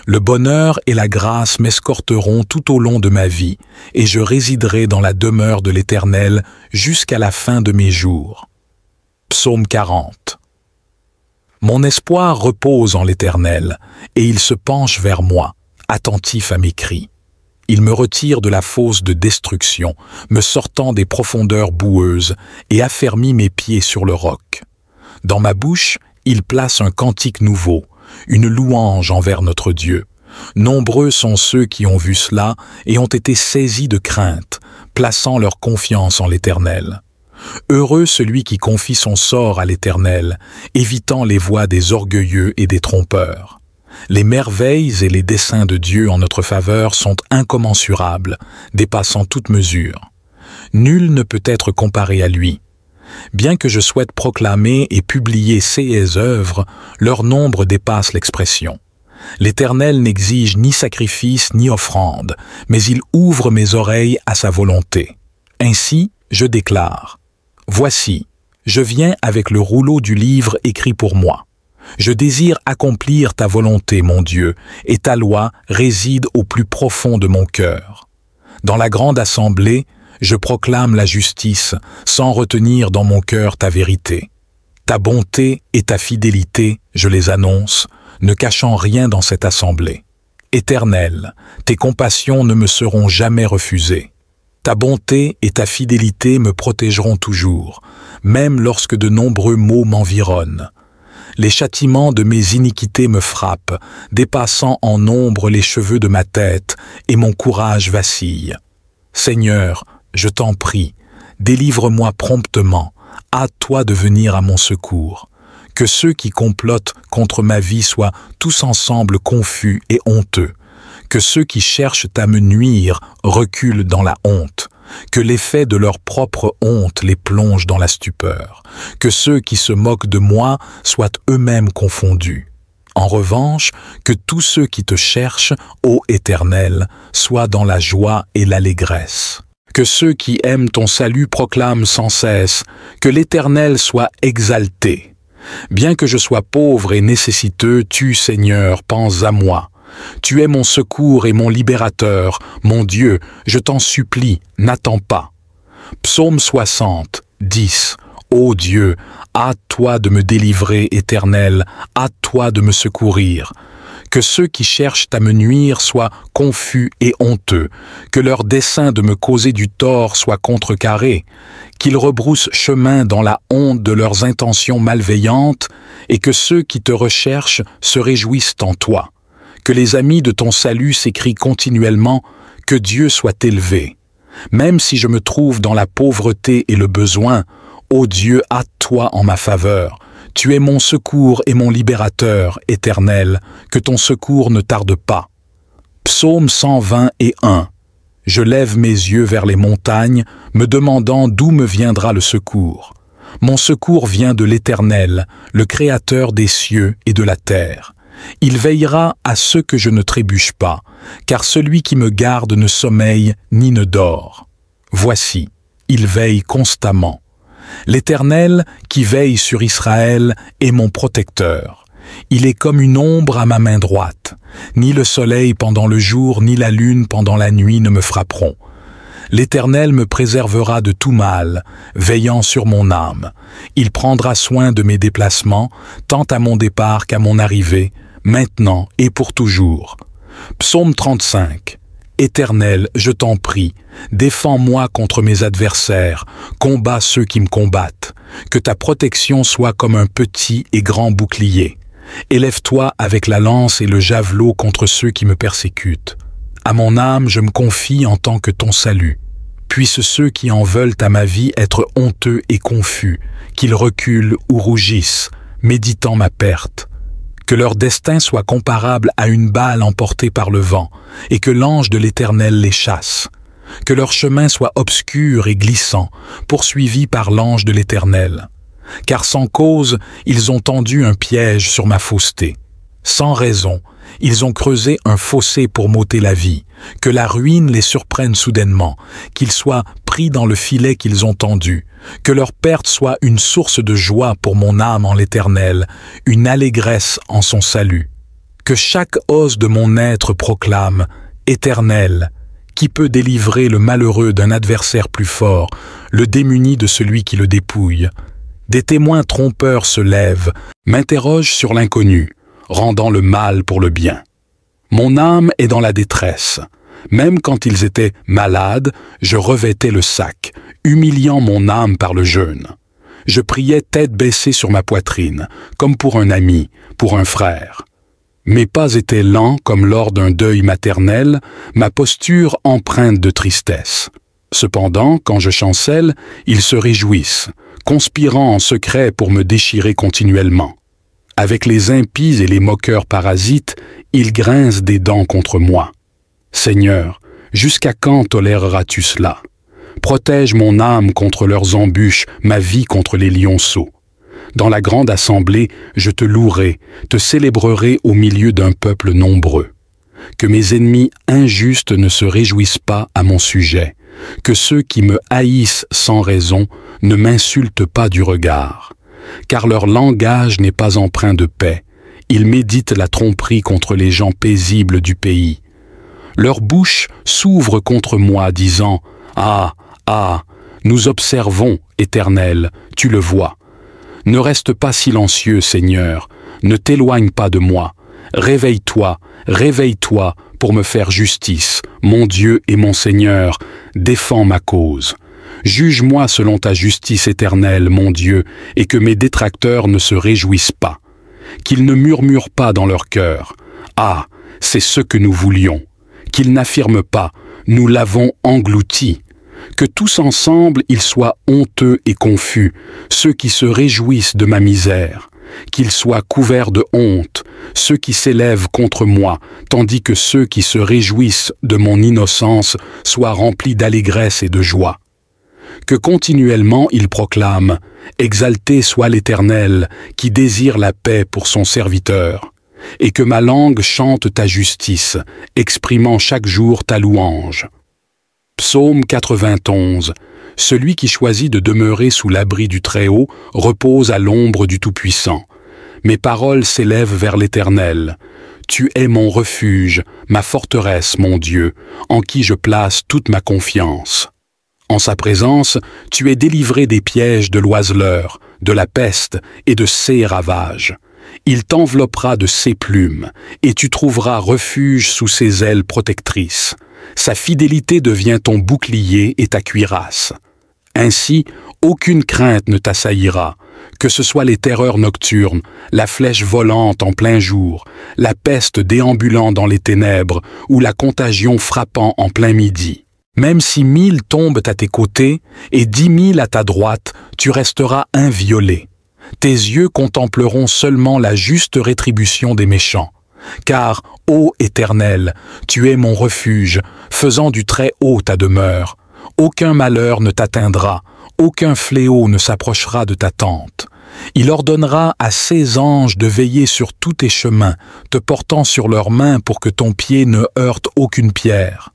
Le bonheur et la grâce m'escorteront tout au long de ma vie, et je résiderai dans la demeure de l'Éternel jusqu'à la fin de mes jours. Psaume 40. Mon espoir repose en l'Éternel, et il se penche vers moi, attentif à mes cris. Il me retire de la fosse de destruction, me sortant des profondeurs boueuses, et affermit mes pieds sur le roc. Dans ma bouche, il place un cantique nouveau, une louange envers notre Dieu. Nombreux sont ceux qui ont vu cela et ont été saisis de crainte, plaçant leur confiance en l'Éternel. Heureux celui qui confie son sort à l'Éternel, évitant les voies des orgueilleux et des trompeurs. Les merveilles et les desseins de Dieu en notre faveur sont incommensurables, dépassant toute mesure. Nul ne peut être comparé à lui. Bien que je souhaite proclamer et publier ses œuvres, leur nombre dépasse l'expression. L'Éternel n'exige ni sacrifice ni offrande, mais il ouvre mes oreilles à sa volonté. Ainsi, je déclare: Voici, je viens avec le rouleau du livre écrit pour moi. Je désire accomplir ta volonté, mon Dieu, et ta loi réside au plus profond de mon cœur. Dans la grande assemblée, je proclame la justice, sans retenir dans mon cœur ta vérité. Ta bonté et ta fidélité, je les annonce, ne cachant rien dans cette assemblée. Éternel, tes compassions ne me seront jamais refusées. Ta bonté et ta fidélité me protégeront toujours, même lorsque de nombreux maux m'environnent. Les châtiments de mes iniquités me frappent, dépassant en nombre les cheveux de ma tête, et mon courage vacille. Seigneur, je t'en prie, délivre-moi promptement, hâte-toi de venir à mon secours. Que ceux qui complotent contre ma vie soient tous ensemble confus et honteux. Que ceux qui cherchent à me nuire reculent dans la honte. Que l'effet de leur propre honte les plonge dans la stupeur. Que ceux qui se moquent de moi soient eux-mêmes confondus. En revanche, que tous ceux qui te cherchent, ô Éternel, soient dans la joie et l'allégresse. Que ceux qui aiment ton salut proclament sans cesse, que l'Éternel soit exalté. Bien que je sois pauvre et nécessiteux, tu, Seigneur, penses à moi. Tu es mon secours et mon libérateur, mon Dieu, je t'en supplie, n'attends pas. Psaume 60, 10. Ô Dieu, hâte-toi de me délivrer, Éternel, hâte-toi de me secourir. Que ceux qui cherchent à me nuire soient confus et honteux, que leur dessein de me causer du tort soit contrecarré, qu'ils rebroussent chemin dans la honte de leurs intentions malveillantes, et que ceux qui te recherchent se réjouissent en toi. Que les amis de ton salut s'écrient continuellement, que Dieu soit élevé. Même si je me trouve dans la pauvreté et le besoin, ô Dieu, hâte-toi en ma faveur. Tu es mon secours et mon libérateur, Éternel, que ton secours ne tarde pas. Psaume 121. Je lève mes yeux vers les montagnes, me demandant d'où me viendra le secours. Mon secours vient de l'Éternel, le Créateur des cieux et de la terre. Il veillera à ce que je ne trébuche pas, car celui qui me garde ne sommeille ni ne dort. Voici, il veille constamment. L'Éternel qui veille sur Israël est mon protecteur. Il est comme une ombre à ma main droite. Ni le soleil pendant le jour, ni la lune pendant la nuit ne me frapperont. L'Éternel me préservera de tout mal, veillant sur mon âme. Il prendra soin de mes déplacements, tant à mon départ qu'à mon arrivée, maintenant et pour toujours. Psaume 35. Éternel, je t'en prie, défends-moi contre mes adversaires, combats ceux qui me combattent. Que ta protection soit comme un petit et grand bouclier. Élève-toi avec la lance et le javelot contre ceux qui me persécutent. À mon âme, je me confie en tant que ton salut. Puissent ceux qui en veulent à ma vie être honteux et confus, qu'ils reculent ou rougissent, méditant ma perte. Que leur destin soit comparable à une balle emportée par le vent, et que l'ange de l'Éternel les chasse. Que leur chemin soit obscur et glissant, poursuivi par l'ange de l'Éternel. Car sans cause, ils ont tendu un piège sur ma fausseté. Sans raison, ils ont creusé un fossé pour m'ôter la vie. Que la ruine les surprenne soudainement, qu'ils soient pris dans le filet qu'ils ont tendu. Que leur perte soit une source de joie pour mon âme en l'Éternel, une allégresse en son salut. Que chaque os de mon être proclame « Éternel », qui peut délivrer le malheureux d'un adversaire plus fort, le démuni de celui qui le dépouille. Des témoins trompeurs se lèvent, m'interrogent sur l'inconnu, rendant le mal pour le bien. Mon âme est dans la détresse. Même quand ils étaient malades, je revêtais le sac, humiliant mon âme par le jeûne. Je priais tête baissée sur ma poitrine, comme pour un ami, pour un frère. Mes pas étaient lents comme lors d'un deuil maternel, ma posture empreinte de tristesse. Cependant, quand je chancelle, ils se réjouissent, conspirant en secret pour me déchirer continuellement. Avec les impies et les moqueurs parasites, ils grincent des dents contre moi. Seigneur, jusqu'à quand toléreras-tu cela? Protège mon âme contre leurs embûches, ma vie contre les lionceaux. Dans la grande assemblée, je te louerai, te célébrerai au milieu d'un peuple nombreux. Que mes ennemis injustes ne se réjouissent pas à mon sujet, que ceux qui me haïssent sans raison ne m'insultent pas du regard. Car leur langage n'est pas empreint de paix. Ils méditent la tromperie contre les gens paisibles du pays. Leur bouche s'ouvre contre moi, disant « Ah, ah, nous observons, Éternel, tu le vois. Ne reste pas silencieux, Seigneur, ne t'éloigne pas de moi. Réveille-toi, réveille-toi pour me faire justice, mon Dieu et mon Seigneur, défends ma cause. Juge-moi selon ta justice éternelle, mon Dieu, et que mes détracteurs ne se réjouissent pas. Qu'ils ne murmurent pas dans leur cœur. Ah, c'est ce que nous voulions. Qu'ils n'affirment pas, nous l'avons englouti. Que tous ensemble ils soient honteux et confus, ceux qui se réjouissent de ma misère. Qu'ils soient couverts de honte, ceux qui s'élèvent contre moi, tandis que ceux qui se réjouissent de mon innocence soient remplis d'allégresse et de joie. Que continuellement ils proclament « Exalté soit l'Éternel, qui désire la paix pour son serviteur », et que ma langue chante ta justice, exprimant chaque jour ta louange. Psaume 91. Celui qui choisit de demeurer sous l'abri du Très-Haut repose à l'ombre du Tout-Puissant. Mes paroles s'élèvent vers l'Éternel. Tu es mon refuge, ma forteresse, mon Dieu, en qui je place toute ma confiance. En sa présence, tu es délivré des pièges de l'oiseleur, de la peste et de ses ravages. Il t'enveloppera de ses plumes, et tu trouveras refuge sous ses ailes protectrices. Sa fidélité devient ton bouclier et ta cuirasse. Ainsi, aucune crainte ne t'assaillira, que ce soit les terreurs nocturnes, la flèche volante en plein jour, la peste déambulant dans les ténèbres ou la contagion frappant en plein midi. Même si 1000 tombent à tes côtés et 10 000 à ta droite, tu resteras inviolé. Tes yeux contempleront seulement la juste rétribution des méchants. Car, ô Éternel, tu es mon refuge, faisant du Très-Haut ta demeure. Aucun malheur ne t'atteindra, Aucun fléau ne s'approchera de ta tente. Il ordonnera à ses anges de veiller sur tous tes chemins, te portant sur leurs mains pour que ton pied ne heurte aucune pierre.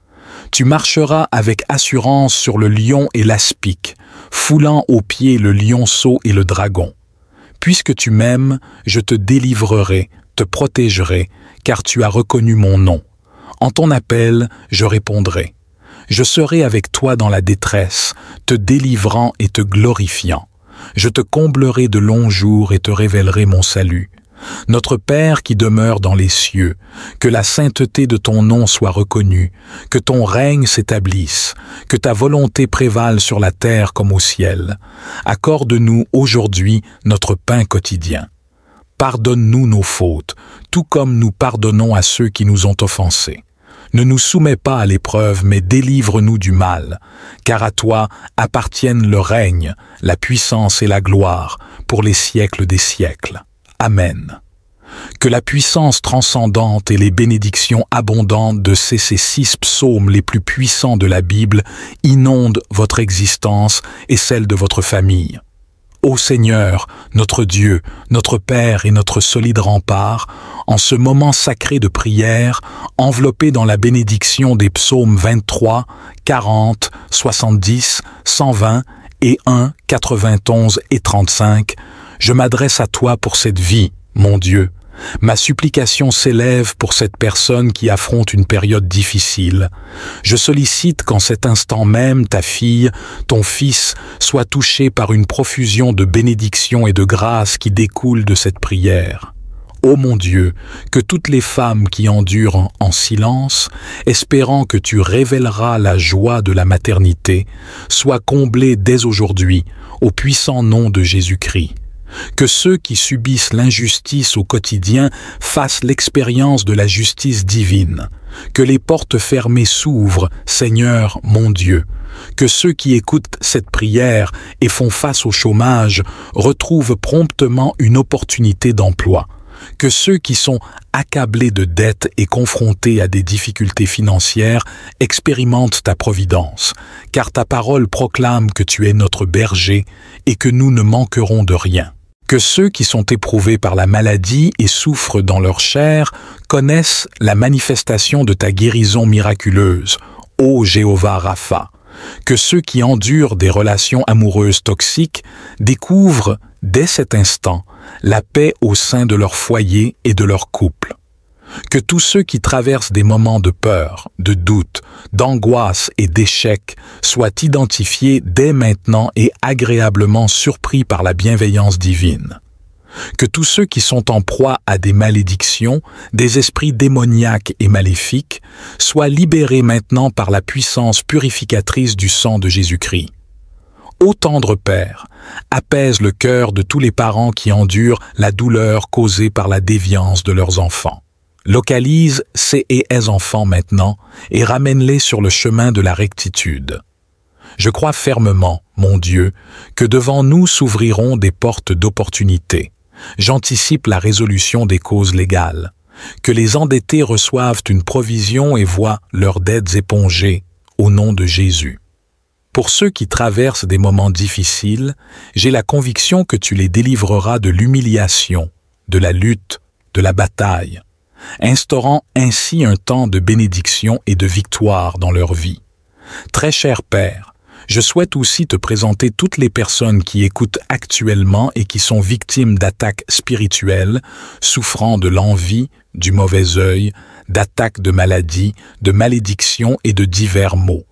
Tu marcheras avec assurance sur le lion et l'aspic, foulant aux pieds le lionceau et le dragon. Puisque tu m'aimes, je te délivrerai, te protégerai, car tu as reconnu mon nom. En ton appel, je répondrai. Je serai avec toi dans la détresse, te délivrant et te glorifiant. Je te comblerai de longs jours et te révélerai mon salut. Notre Père qui demeure dans les cieux, que la sainteté de ton nom soit reconnue, que ton règne s'établisse, que ta volonté prévale sur la terre comme au ciel. Accorde-nous aujourd'hui notre pain quotidien. Pardonne-nous nos fautes, tout comme nous pardonnons à ceux qui nous ont offensés. Ne nous soumets pas à l'épreuve, mais délivre-nous du mal, car à toi appartiennent le règne, la puissance et la gloire, pour les siècles des siècles. Amen. Que la puissance transcendante et les bénédictions abondantes de ces 6 psaumes les plus puissants de la Bible inondent votre existence et celle de votre famille. Ô Seigneur, notre Dieu, notre Père et notre solide rempart, en ce moment sacré de prière, enveloppé dans la bénédiction des psaumes 23, 40, 70, 120 et 1, 91 et 35, je m'adresse à toi pour cette vie, mon Dieu. Ma supplication s'élève pour cette personne qui affronte une période difficile. Je sollicite qu'en cet instant même ta fille, ton fils, soit touché par une profusion de bénédictions et de grâces qui découlent de cette prière. Ô mon Dieu, que toutes les femmes qui endurent en silence, espérant que tu révéleras la joie de la maternité, soient comblées dès aujourd'hui au puissant nom de Jésus-Christ. Que ceux qui subissent l'injustice au quotidien fassent l'expérience de la justice divine. Que les portes fermées s'ouvrent, Seigneur mon Dieu. Que ceux qui écoutent cette prière et font face au chômage retrouvent promptement une opportunité d'emploi. Que ceux qui sont accablés de dettes et confrontés à des difficultés financières expérimentent ta providence, car ta parole proclame que tu es notre berger et que nous ne manquerons de rien. Que ceux qui sont éprouvés par la maladie et souffrent dans leur chair connaissent la manifestation de ta guérison miraculeuse, ô Jéhovah Rapha. Que ceux qui endurent des relations amoureuses toxiques découvrent, dès cet instant, la paix au sein de leur foyer et de leur couple. Que tous ceux qui traversent des moments de peur, de doute, d'angoisse et d'échec soient identifiés dès maintenant et agréablement surpris par la bienveillance divine. Que tous ceux qui sont en proie à des malédictions, des esprits démoniaques et maléfiques, soient libérés maintenant par la puissance purificatrice du sang de Jésus-Christ. Ô tendre Père, apaise le cœur de tous les parents qui endurent la douleur causée par la déviance de leurs enfants. Localise ces et tes enfants maintenant et ramène-les sur le chemin de la rectitude. Je crois fermement, mon Dieu, que devant nous s'ouvriront des portes d'opportunité. J'anticipe la résolution des causes légales. Que les endettés reçoivent une provision et voient leurs dettes épongées, au nom de Jésus. Pour ceux qui traversent des moments difficiles, j'ai la conviction que tu les délivreras de l'humiliation, de la lutte, de la bataille, instaurant ainsi un temps de bénédiction et de victoire dans leur vie. Très cher Père, je souhaite aussi te présenter toutes les personnes qui écoutent actuellement et qui sont victimes d'attaques spirituelles, souffrant de l'envie, du mauvais œil, d'attaques de maladies, de malédictions et de divers maux.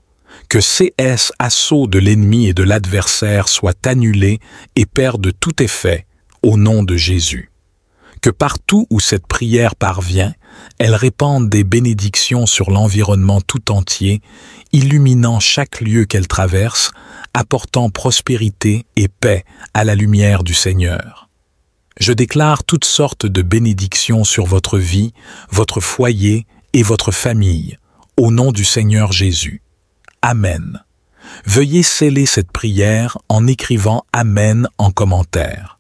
Que ces assauts de l'ennemi et de l'adversaire soient annulés et perdent tout effet, au nom de Jésus. Que partout où cette prière parvient, elle répande des bénédictions sur l'environnement tout entier, illuminant chaque lieu qu'elle traverse, apportant prospérité et paix à la lumière du Seigneur. Je déclare toutes sortes de bénédictions sur votre vie, votre foyer et votre famille, au nom du Seigneur Jésus. Amen. Veuillez sceller cette prière en écrivant « Amen » en commentaire.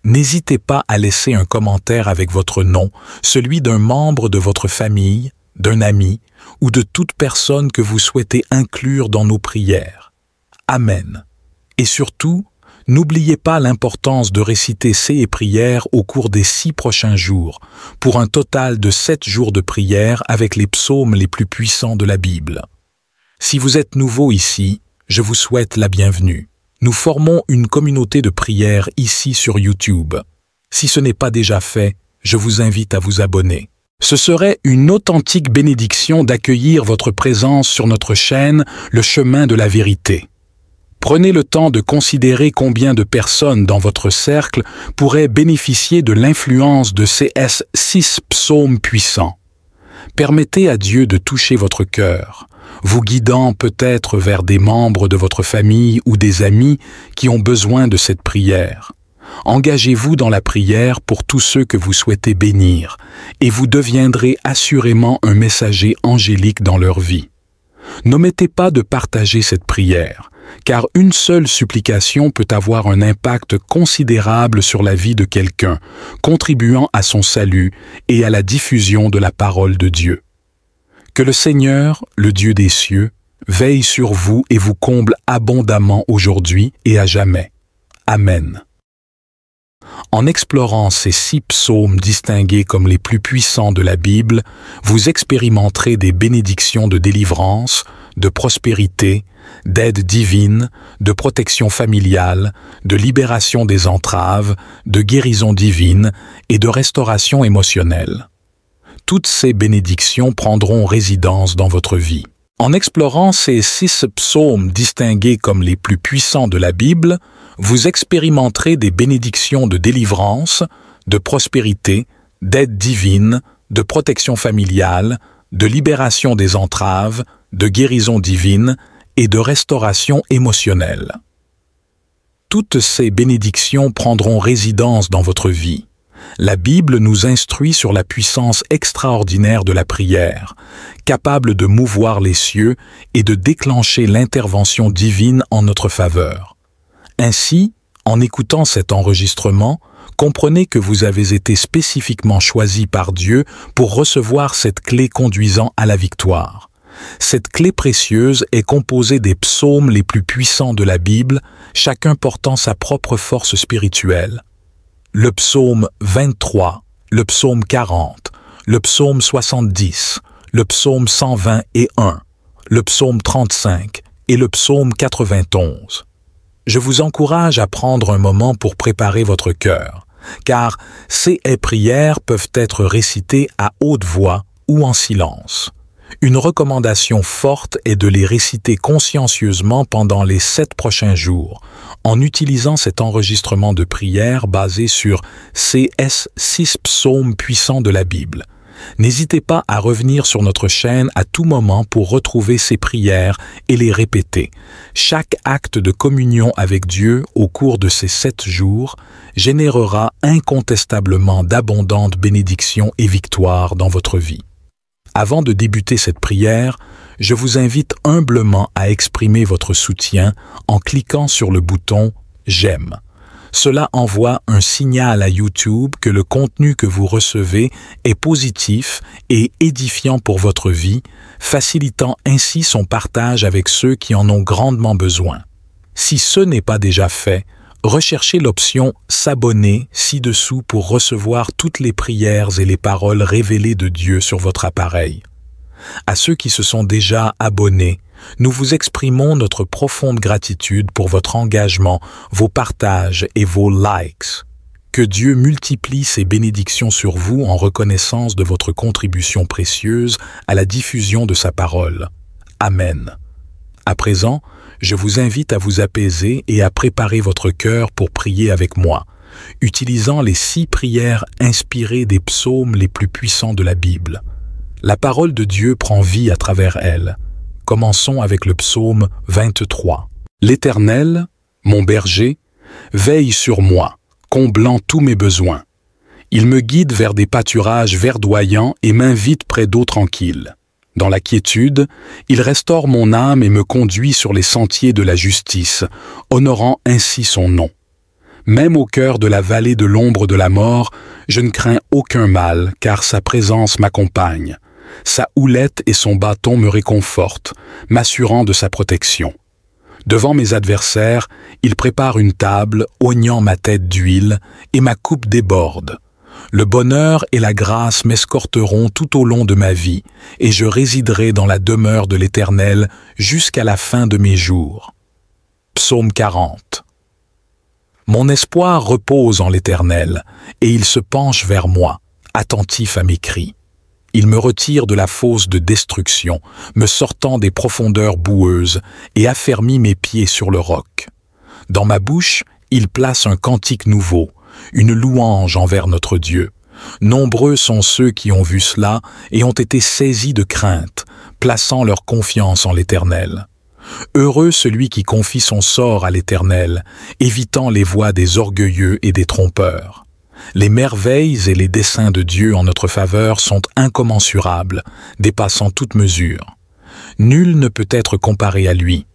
N'hésitez pas à laisser un commentaire avec votre nom, celui d'un membre de votre famille, d'un ami ou de toute personne que vous souhaitez inclure dans nos prières. Amen. Et surtout, n'oubliez pas l'importance de réciter ces prières au cours des 6 prochains jours, pour un total de 7 jours de prière avec les psaumes les plus puissants de la Bible. Si vous êtes nouveau ici, je vous souhaite la bienvenue. Nous formons une communauté de prière ici sur YouTube. Si ce n'est pas déjà fait, je vous invite à vous abonner. Ce serait une authentique bénédiction d'accueillir votre présence sur notre chaîne Le Chemin de la Vérité. Prenez le temps de considérer combien de personnes dans votre cercle pourraient bénéficier de l'influence de ces 6 psaumes puissants. Permettez à Dieu de toucher votre cœur, vous guidant peut-être vers des membres de votre famille ou des amis qui ont besoin de cette prière. Engagez-vous dans la prière pour tous ceux que vous souhaitez bénir, et vous deviendrez assurément un messager angélique dans leur vie. N'omettez pas de partager cette prière, car une seule supplication peut avoir un impact considérable sur la vie de quelqu'un, contribuant à son salut et à la diffusion de la parole de Dieu. Que le Seigneur, le Dieu des cieux, veille sur vous et vous comble abondamment aujourd'hui et à jamais. Amen. En explorant ces 6 psaumes distingués comme les plus puissants de la Bible, vous expérimenterez des bénédictions de délivrance, de prospérité, d'aide divine, de protection familiale, de libération des entraves, de guérison divine et de restauration émotionnelle. Toutes ces bénédictions prendront résidence dans votre vie. En explorant ces 6 psaumes distingués comme les plus puissants de la Bible, vous expérimenterez des bénédictions de délivrance, de prospérité, d'aide divine, de protection familiale, de libération des entraves, de guérison divine et de restauration émotionnelle. Toutes ces bénédictions prendront résidence dans votre vie. La Bible nous instruit sur la puissance extraordinaire de la prière, capable de mouvoir les cieux et de déclencher l'intervention divine en notre faveur. Ainsi, en écoutant cet enregistrement, comprenez que vous avez été spécifiquement choisi par Dieu pour recevoir cette clé conduisant à la victoire. Cette clé précieuse est composée des psaumes les plus puissants de la Bible, chacun portant sa propre force spirituelle. Le psaume 23, le psaume 40, le psaume 70, le psaume 121, le psaume 35 et le psaume 91. Je vous encourage à prendre un moment pour préparer votre cœur, car ces prières peuvent être récitées à haute voix ou en silence. Une recommandation forte est de les réciter consciencieusement pendant les 7 prochains jours, en utilisant cet enregistrement de prière basé sur ces 6 psaumes puissants de la Bible. N'hésitez pas à revenir sur notre chaîne à tout moment pour retrouver ces prières et les répéter. Chaque acte de communion avec Dieu au cours de ces 7 jours générera incontestablement d'abondantes bénédictions et victoires dans votre vie. Avant de débuter cette prière, je vous invite humblement à exprimer votre soutien en cliquant sur le bouton « J'aime ». Cela envoie un signal à YouTube que le contenu que vous recevez est positif et édifiant pour votre vie, facilitant ainsi son partage avec ceux qui en ont grandement besoin. Si ce n'est pas déjà fait, recherchez l'option « S'abonner » ci-dessous pour recevoir toutes les prières et les paroles révélées de Dieu sur votre appareil. À ceux qui se sont déjà abonnés, nous vous exprimons notre profonde gratitude pour votre engagement, vos partages et vos likes. Que Dieu multiplie ses bénédictions sur vous en reconnaissance de votre contribution précieuse à la diffusion de sa parole. Amen. À présent, je vous invite à vous apaiser et à préparer votre cœur pour prier avec moi, utilisant les 6 prières inspirées des psaumes les plus puissants de la Bible. La parole de Dieu prend vie à travers elles. Commençons avec le psaume 23. L'Éternel, mon berger, veille sur moi, comblant tous mes besoins. Il me guide vers des pâturages verdoyants et m'invite près d'eaux tranquilles. Dans la quiétude, il restaure mon âme et me conduit sur les sentiers de la justice, honorant ainsi son nom. Même au cœur de la vallée de l'ombre de la mort, je ne crains aucun mal, car sa présence m'accompagne. Sa houlette et son bâton me réconfortent, m'assurant de sa protection. Devant mes adversaires, il prépare une table, oignant ma tête d'huile, et ma coupe déborde. Le bonheur et la grâce m'escorteront tout au long de ma vie, et je résiderai dans la demeure de l'Éternel jusqu'à la fin de mes jours. Psaume 40. Mon espoir repose en l'Éternel, et il se penche vers moi, attentif à mes cris. Il me retire de la fosse de destruction, me sortant des profondeurs boueuses, et affermit mes pieds sur le roc. Dans ma bouche, il place un cantique nouveau, une louange envers notre Dieu. Nombreux sont ceux qui ont vu cela et ont été saisis de crainte, plaçant leur confiance en l'Éternel. Heureux celui qui confie son sort à l'Éternel, évitant les voies des orgueilleux et des trompeurs. Les merveilles et les desseins de Dieu en notre faveur sont incommensurables, dépassant toute mesure. Nul ne peut être comparé à lui.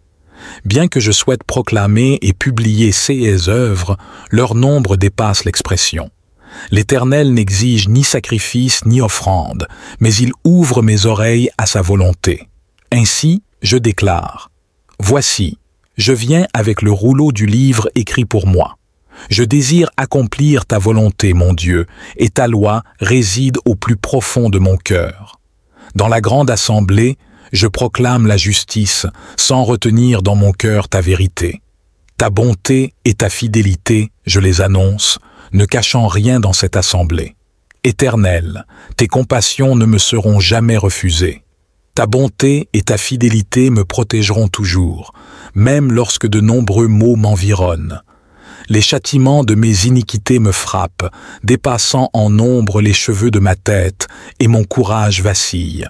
Bien que je souhaite proclamer et publier ses œuvres, leur nombre dépasse l'expression. L'Éternel n'exige ni sacrifice ni offrande, mais il ouvre mes oreilles à sa volonté. Ainsi, je déclare: Voici, je viens avec le rouleau du livre écrit pour moi. Je désire accomplir ta volonté, mon Dieu, et ta loi réside au plus profond de mon cœur. Dans la grande assemblée, je proclame la justice, sans retenir dans mon cœur ta vérité. Ta bonté et ta fidélité, je les annonce, ne cachant rien dans cette assemblée. Éternel, tes compassions ne me seront jamais refusées. Ta bonté et ta fidélité me protégeront toujours, même lorsque de nombreux maux m'environnent. Les châtiments de mes iniquités me frappent, dépassant en nombre les cheveux de ma tête, et mon courage vacille.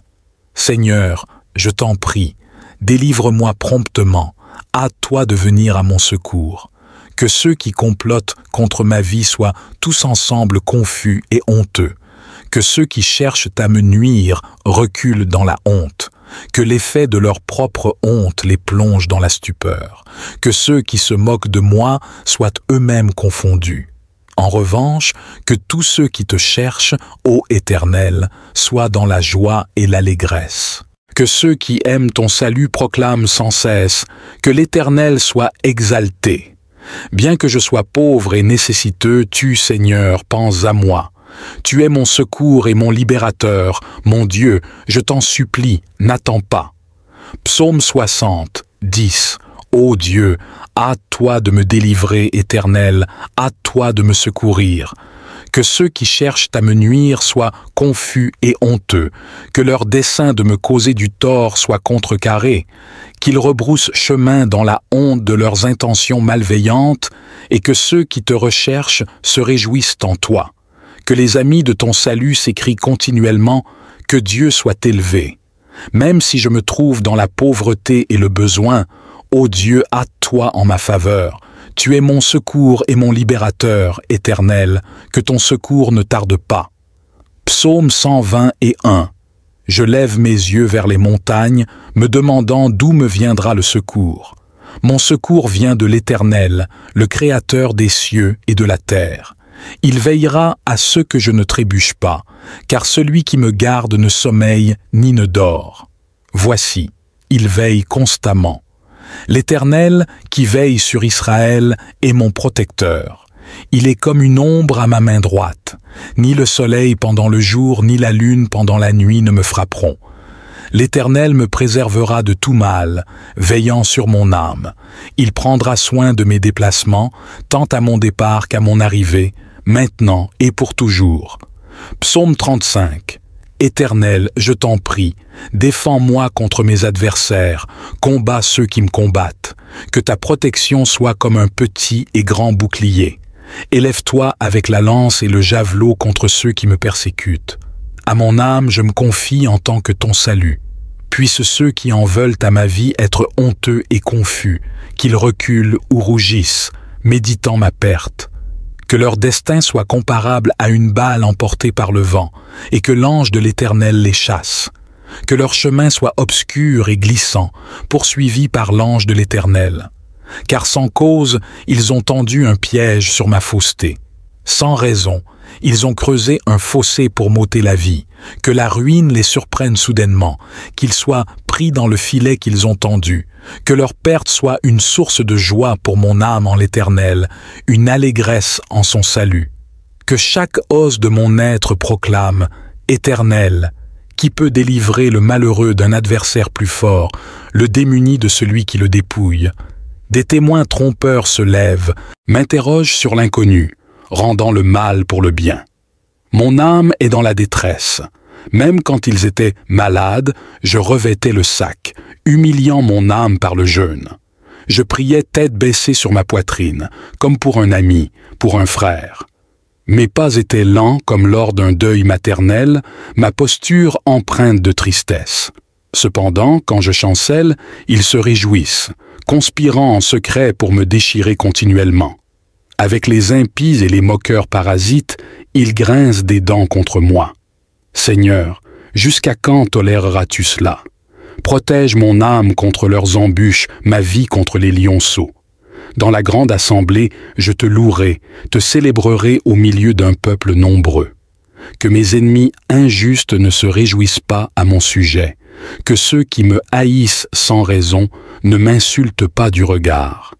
Seigneur, je t'en prie, délivre-moi promptement, hâte-toi de venir à mon secours. Que ceux qui complotent contre ma vie soient tous ensemble confus et honteux. Que ceux qui cherchent à me nuire reculent dans la honte. Que l'effet de leur propre honte les plonge dans la stupeur. Que ceux qui se moquent de moi soient eux-mêmes confondus. En revanche, que tous ceux qui te cherchent, ô Éternel, soient dans la joie et l'allégresse. Que ceux qui aiment ton salut proclament sans cesse, que l'Éternel soit exalté. Bien que je sois pauvre et nécessiteux, tu, Seigneur, penses à moi. Tu es mon secours et mon libérateur, mon Dieu, je t'en supplie, n'attends pas. Psaume 60, 10. Ô Dieu, hâte-toi de me délivrer, Éternel, hâte-toi de me secourir. Que ceux qui cherchent à me nuire soient confus et honteux, que leur dessein de me causer du tort soit contrecarré, qu'ils rebroussent chemin dans la honte de leurs intentions malveillantes, et que ceux qui te recherchent se réjouissent en toi. Que les amis de ton salut s'écrient continuellement, que Dieu soit élevé. Même si je me trouve dans la pauvreté et le besoin, ô Dieu, hâte-toi en ma faveur. Tu es mon secours et mon libérateur, Éternel, que ton secours ne tarde pas. Psaume 121. Je lève mes yeux vers les montagnes, me demandant d'où me viendra le secours. Mon secours vient de l'Éternel, le Créateur des cieux et de la terre. Il veillera à ce que je ne trébuche pas, car celui qui me garde ne sommeille ni ne dort. Voici, il veille constamment. L'Éternel, qui veille sur Israël, est mon protecteur. Il est comme une ombre à ma main droite. Ni le soleil pendant le jour, ni la lune pendant la nuit ne me frapperont. L'Éternel me préservera de tout mal, veillant sur mon âme. Il prendra soin de mes déplacements, tant à mon départ qu'à mon arrivée, maintenant et pour toujours. Psaume 35. Éternel, je t'en prie, défends-moi contre mes adversaires, combats ceux qui me combattent. Que ta protection soit comme un petit et grand bouclier. Élève-toi avec la lance et le javelot contre ceux qui me persécutent. À mon âme, je me confie en tant que ton salut. Puissent ceux qui en veulent à ma vie être honteux et confus, qu'ils reculent ou rougissent, méditant ma perte. Que leur destin soit comparable à une balle emportée par le vent, et que l'ange de l'Éternel les chasse. Que leur chemin soit obscur et glissant, poursuivi par l'ange de l'Éternel. Car sans cause, ils ont tendu un piège sur ma fausseté. Sans raison, ils ont creusé un fossé pour m'ôter la vie, que la ruine les surprenne soudainement, qu'ils soient pris dans le filet qu'ils ont tendu, que leur perte soit une source de joie pour mon âme en l'Éternel, une allégresse en son salut. Que chaque os de mon être proclame « Éternel », qui peut délivrer le malheureux d'un adversaire plus fort, le démuni de celui qui le dépouille. Des témoins trompeurs se lèvent, m'interrogent sur l'inconnu, rendant le mal pour le bien. Mon âme est dans la détresse. Même quand ils étaient malades, je revêtais le sac, humiliant mon âme par le jeûne. Je priais tête baissée sur ma poitrine, comme pour un ami, pour un frère. Mes pas étaient lents comme lors d'un deuil maternel, ma posture empreinte de tristesse. Cependant, quand je chancelle, ils se réjouissent, conspirant en secret pour me déchirer continuellement. Avec les impies et les moqueurs parasites, ils grincent des dents contre moi. Seigneur, jusqu'à quand toléreras-tu cela? Protège mon âme contre leurs embûches, ma vie contre les lionceaux. Dans la grande assemblée, je te louerai, te célébrerai au milieu d'un peuple nombreux. Que mes ennemis injustes ne se réjouissent pas à mon sujet, que ceux qui me haïssent sans raison ne m'insultent pas du regard.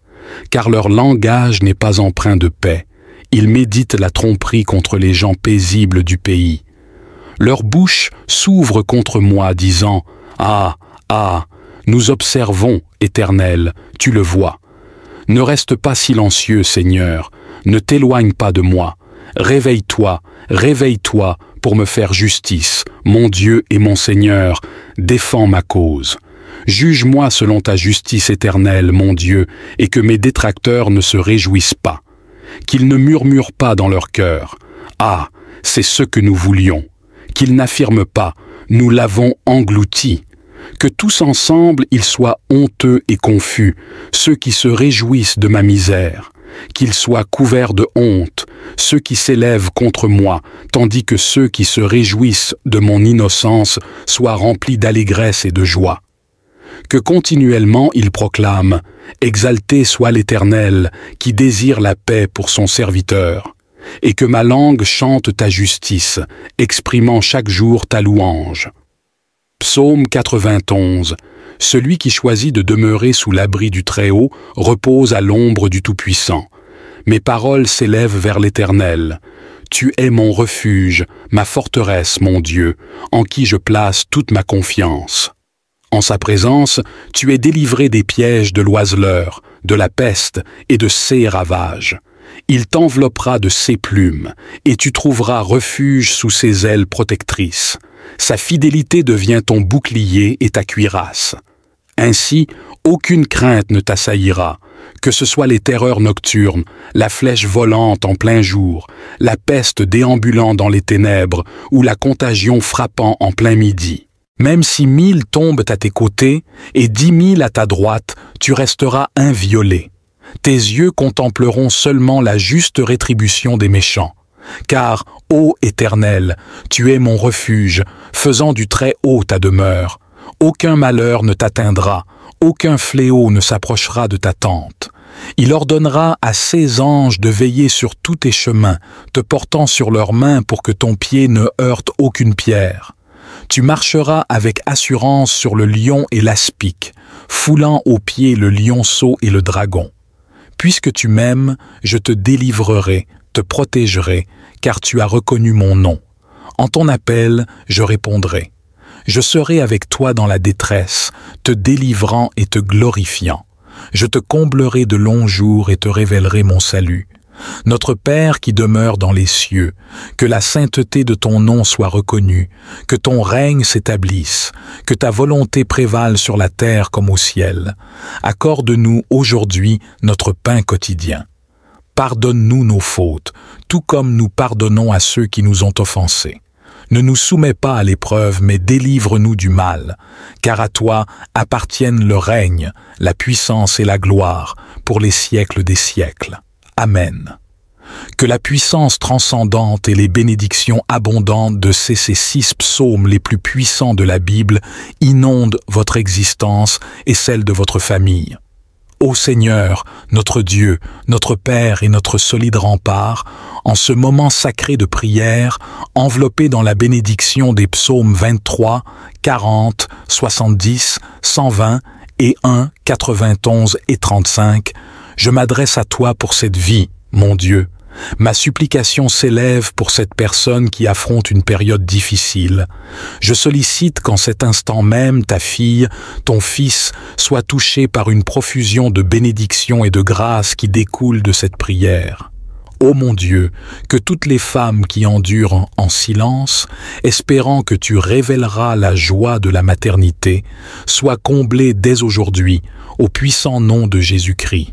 Car leur langage n'est pas empreint de paix, ils méditent la tromperie contre les gens paisibles du pays. Leur bouche s'ouvre contre moi, disant « Ah, ah, nous observons, Éternel, tu le vois. » Ne reste pas silencieux, Seigneur, ne t'éloigne pas de moi. Réveille-toi, réveille-toi pour me faire justice, mon Dieu et mon Seigneur, défends ma cause. Juge-moi selon ta justice éternelle, mon Dieu, et que mes détracteurs ne se réjouissent pas. Qu'ils ne murmurent pas dans leur cœur. Ah, c'est ce que nous voulions. Qu'ils n'affirment pas, nous l'avons englouti. Que tous ensemble ils soient honteux et confus, ceux qui se réjouissent de ma misère, qu'ils soient couverts de honte, ceux qui s'élèvent contre moi, tandis que ceux qui se réjouissent de mon innocence soient remplis d'allégresse et de joie. Que continuellement ils proclament « Exalté soit l'Éternel, qui désire la paix pour son serviteur », et que ma langue chante ta justice, exprimant chaque jour ta louange. Psaume 91. Celui qui choisit de demeurer sous l'abri du Très-Haut repose à l'ombre du Tout-Puissant. Mes paroles s'élèvent vers l'Éternel. Tu es mon refuge, ma forteresse, mon Dieu, en qui je place toute ma confiance. En sa présence, tu es délivré des pièges de l'oiseleur, de la peste et de ses ravages. Il t'enveloppera de ses plumes, et tu trouveras refuge sous ses ailes protectrices. Sa fidélité devient ton bouclier et ta cuirasse. Ainsi, aucune crainte ne t'assaillira, que ce soit les terreurs nocturnes, la flèche volante en plein jour, la peste déambulant dans les ténèbres ou la contagion frappant en plein midi. Même si 1000 tombent à tes côtés et 10 000 à ta droite, tu resteras inviolé. Tes yeux contempleront seulement la juste rétribution des méchants. Car, ô Éternel, tu es mon refuge, faisant du Très-Haut ta demeure. Aucun malheur ne t'atteindra, aucun fléau ne s'approchera de ta tente. Il ordonnera à ses anges de veiller sur tous tes chemins, te portant sur leurs mains pour que ton pied ne heurte aucune pierre. Tu marcheras avec assurance sur le lion et l'aspic, foulant aux pieds le lionceau et le dragon. Puisque tu m'aimes, je te délivrerai, te protégerai, car tu as reconnu mon nom. En ton appel, je répondrai. Je serai avec toi dans la détresse, te délivrant et te glorifiant. Je te comblerai de longs jours et te révélerai mon salut. Notre Père qui demeure dans les cieux, que la sainteté de ton nom soit reconnue, que ton règne s'établisse, que ta volonté prévale sur la terre comme au ciel. Accorde-nous aujourd'hui notre pain quotidien. Pardonne-nous nos fautes, tout comme nous pardonnons à ceux qui nous ont offensés. Ne nous soumets pas à l'épreuve, mais délivre-nous du mal, car à toi appartiennent le règne, la puissance et la gloire, pour les siècles des siècles. Amen. Que la puissance transcendante et les bénédictions abondantes de ces 6 psaumes les plus puissants de la Bible inondent votre existence et celle de votre famille. Ô Seigneur, notre Dieu, notre Père et notre solide rempart, en ce moment sacré de prière, enveloppé dans la bénédiction des psaumes 23, 40, 70, 120 et 1, 91 et 35, je m'adresse à toi pour cette vie, mon Dieu. Ma supplication s'élève pour cette personne qui affronte une période difficile. Je sollicite qu'en cet instant même, ta fille, ton fils, soit touché par une profusion de bénédictions et de grâces qui découlent de cette prière. Ô mon Dieu, que toutes les femmes qui endurent en silence, espérant que tu révéleras la joie de la maternité, soient comblées dès aujourd'hui, au puissant nom de Jésus-Christ.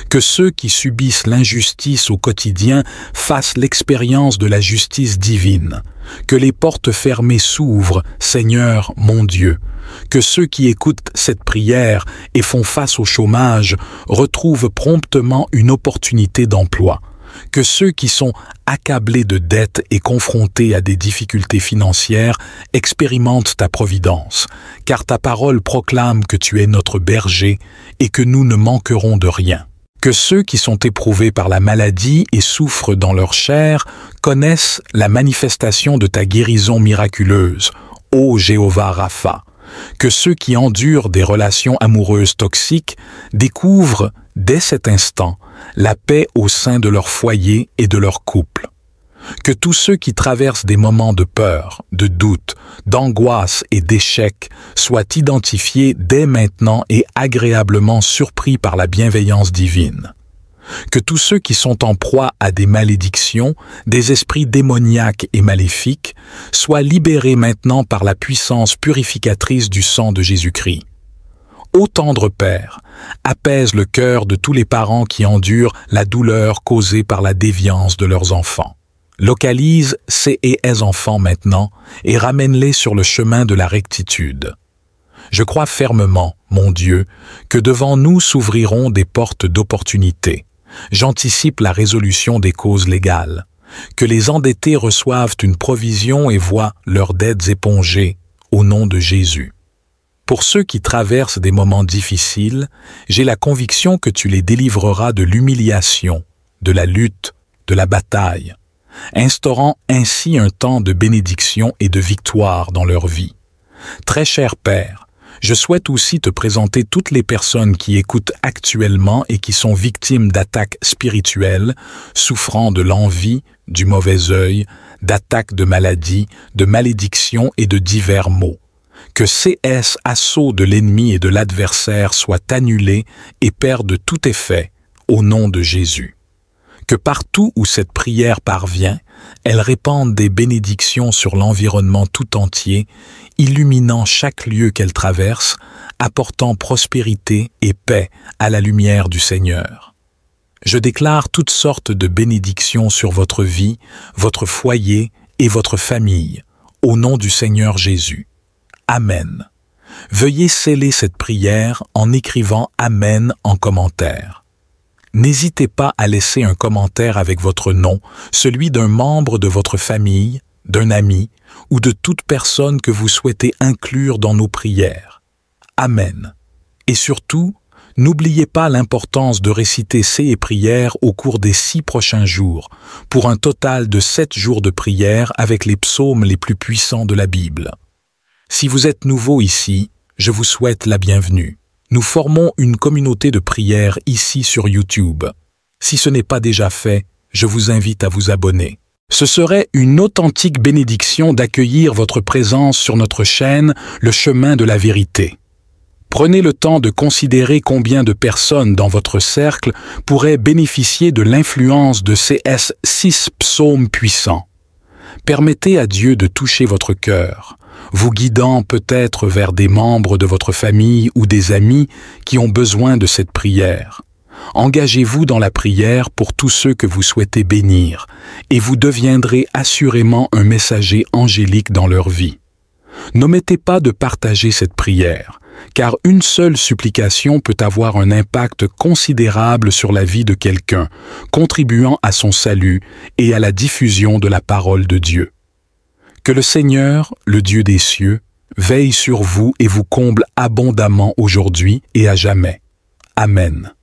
Que ceux qui subissent l'injustice au quotidien fassent l'expérience de la justice divine. Que les portes fermées s'ouvrent, Seigneur mon Dieu. Que ceux qui écoutent cette prière et font face au chômage retrouvent promptement une opportunité d'emploi. Que ceux qui sont accablés de dettes et confrontés à des difficultés financières expérimentent ta providence, car ta parole proclame que tu es notre berger et que nous ne manquerons de rien. Que ceux qui sont éprouvés par la maladie et souffrent dans leur chair connaissent la manifestation de ta guérison miraculeuse, ô Jéhovah Rapha. Que ceux qui endurent des relations amoureuses toxiques découvrent, dès cet instant, la paix au sein de leur foyer et de leur couple. Que tous ceux qui traversent des moments de peur, de doute, d'angoisse et d'échec soient identifiés dès maintenant et agréablement surpris par la bienveillance divine. Que tous ceux qui sont en proie à des malédictions, des esprits démoniaques et maléfiques, soient libérés maintenant par la puissance purificatrice du sang de Jésus-Christ. Ô tendre Père, apaise le cœur de tous les parents qui endurent la douleur causée par la déviance de leurs enfants. Localise ces et elles enfants maintenant et ramène-les sur le chemin de la rectitude. Je crois fermement, mon Dieu, que devant nous s'ouvriront des portes d'opportunité. J'anticipe la résolution des causes légales. Que les endettés reçoivent une provision et voient leurs dettes épongées, au nom de Jésus. Pour ceux qui traversent des moments difficiles, j'ai la conviction que tu les délivreras de l'humiliation, de la lutte, de la bataille, instaurant ainsi un temps de bénédiction et de victoire dans leur vie. Très cher Père, je souhaite aussi te présenter toutes les personnes qui écoutent actuellement et qui sont victimes d'attaques spirituelles, souffrant de l'envie, du mauvais œil, d'attaques de maladies, de malédictions et de divers maux. Que ces assauts de l'ennemi et de l'adversaire soient annulés et perdent tout effet, au nom de Jésus. Que partout où cette prière parvient, elle répande des bénédictions sur l'environnement tout entier, illuminant chaque lieu qu'elle traverse, apportant prospérité et paix à la lumière du Seigneur. Je déclare toutes sortes de bénédictions sur votre vie, votre foyer et votre famille, au nom du Seigneur Jésus. Amen. Veuillez sceller cette prière en écrivant « Amen » en commentaire. N'hésitez pas à laisser un commentaire avec votre nom, celui d'un membre de votre famille, d'un ami ou de toute personne que vous souhaitez inclure dans nos prières. Amen. Et surtout, n'oubliez pas l'importance de réciter ces prières au cours des 6 prochains jours, pour un total de 7 jours de prière avec les psaumes les plus puissants de la Bible. Si vous êtes nouveau ici, je vous souhaite la bienvenue. Nous formons une communauté de prière ici sur YouTube. Si ce n'est pas déjà fait, je vous invite à vous abonner. Ce serait une authentique bénédiction d'accueillir votre présence sur notre chaîne Le Chemin de la Vérité. Prenez le temps de considérer combien de personnes dans votre cercle pourraient bénéficier de l'influence de ces 6 psaumes puissants. Permettez à Dieu de toucher votre cœur, vous guidant peut-être vers des membres de votre famille ou des amis qui ont besoin de cette prière. Engagez-vous dans la prière pour tous ceux que vous souhaitez bénir, et vous deviendrez assurément un messager angélique dans leur vie. N'omettez pas de partager cette prière, car une seule supplication peut avoir un impact considérable sur la vie de quelqu'un, contribuant à son salut et à la diffusion de la parole de Dieu. Que le Seigneur, le Dieu des cieux, veille sur vous et vous comble abondamment aujourd'hui et à jamais. Amen.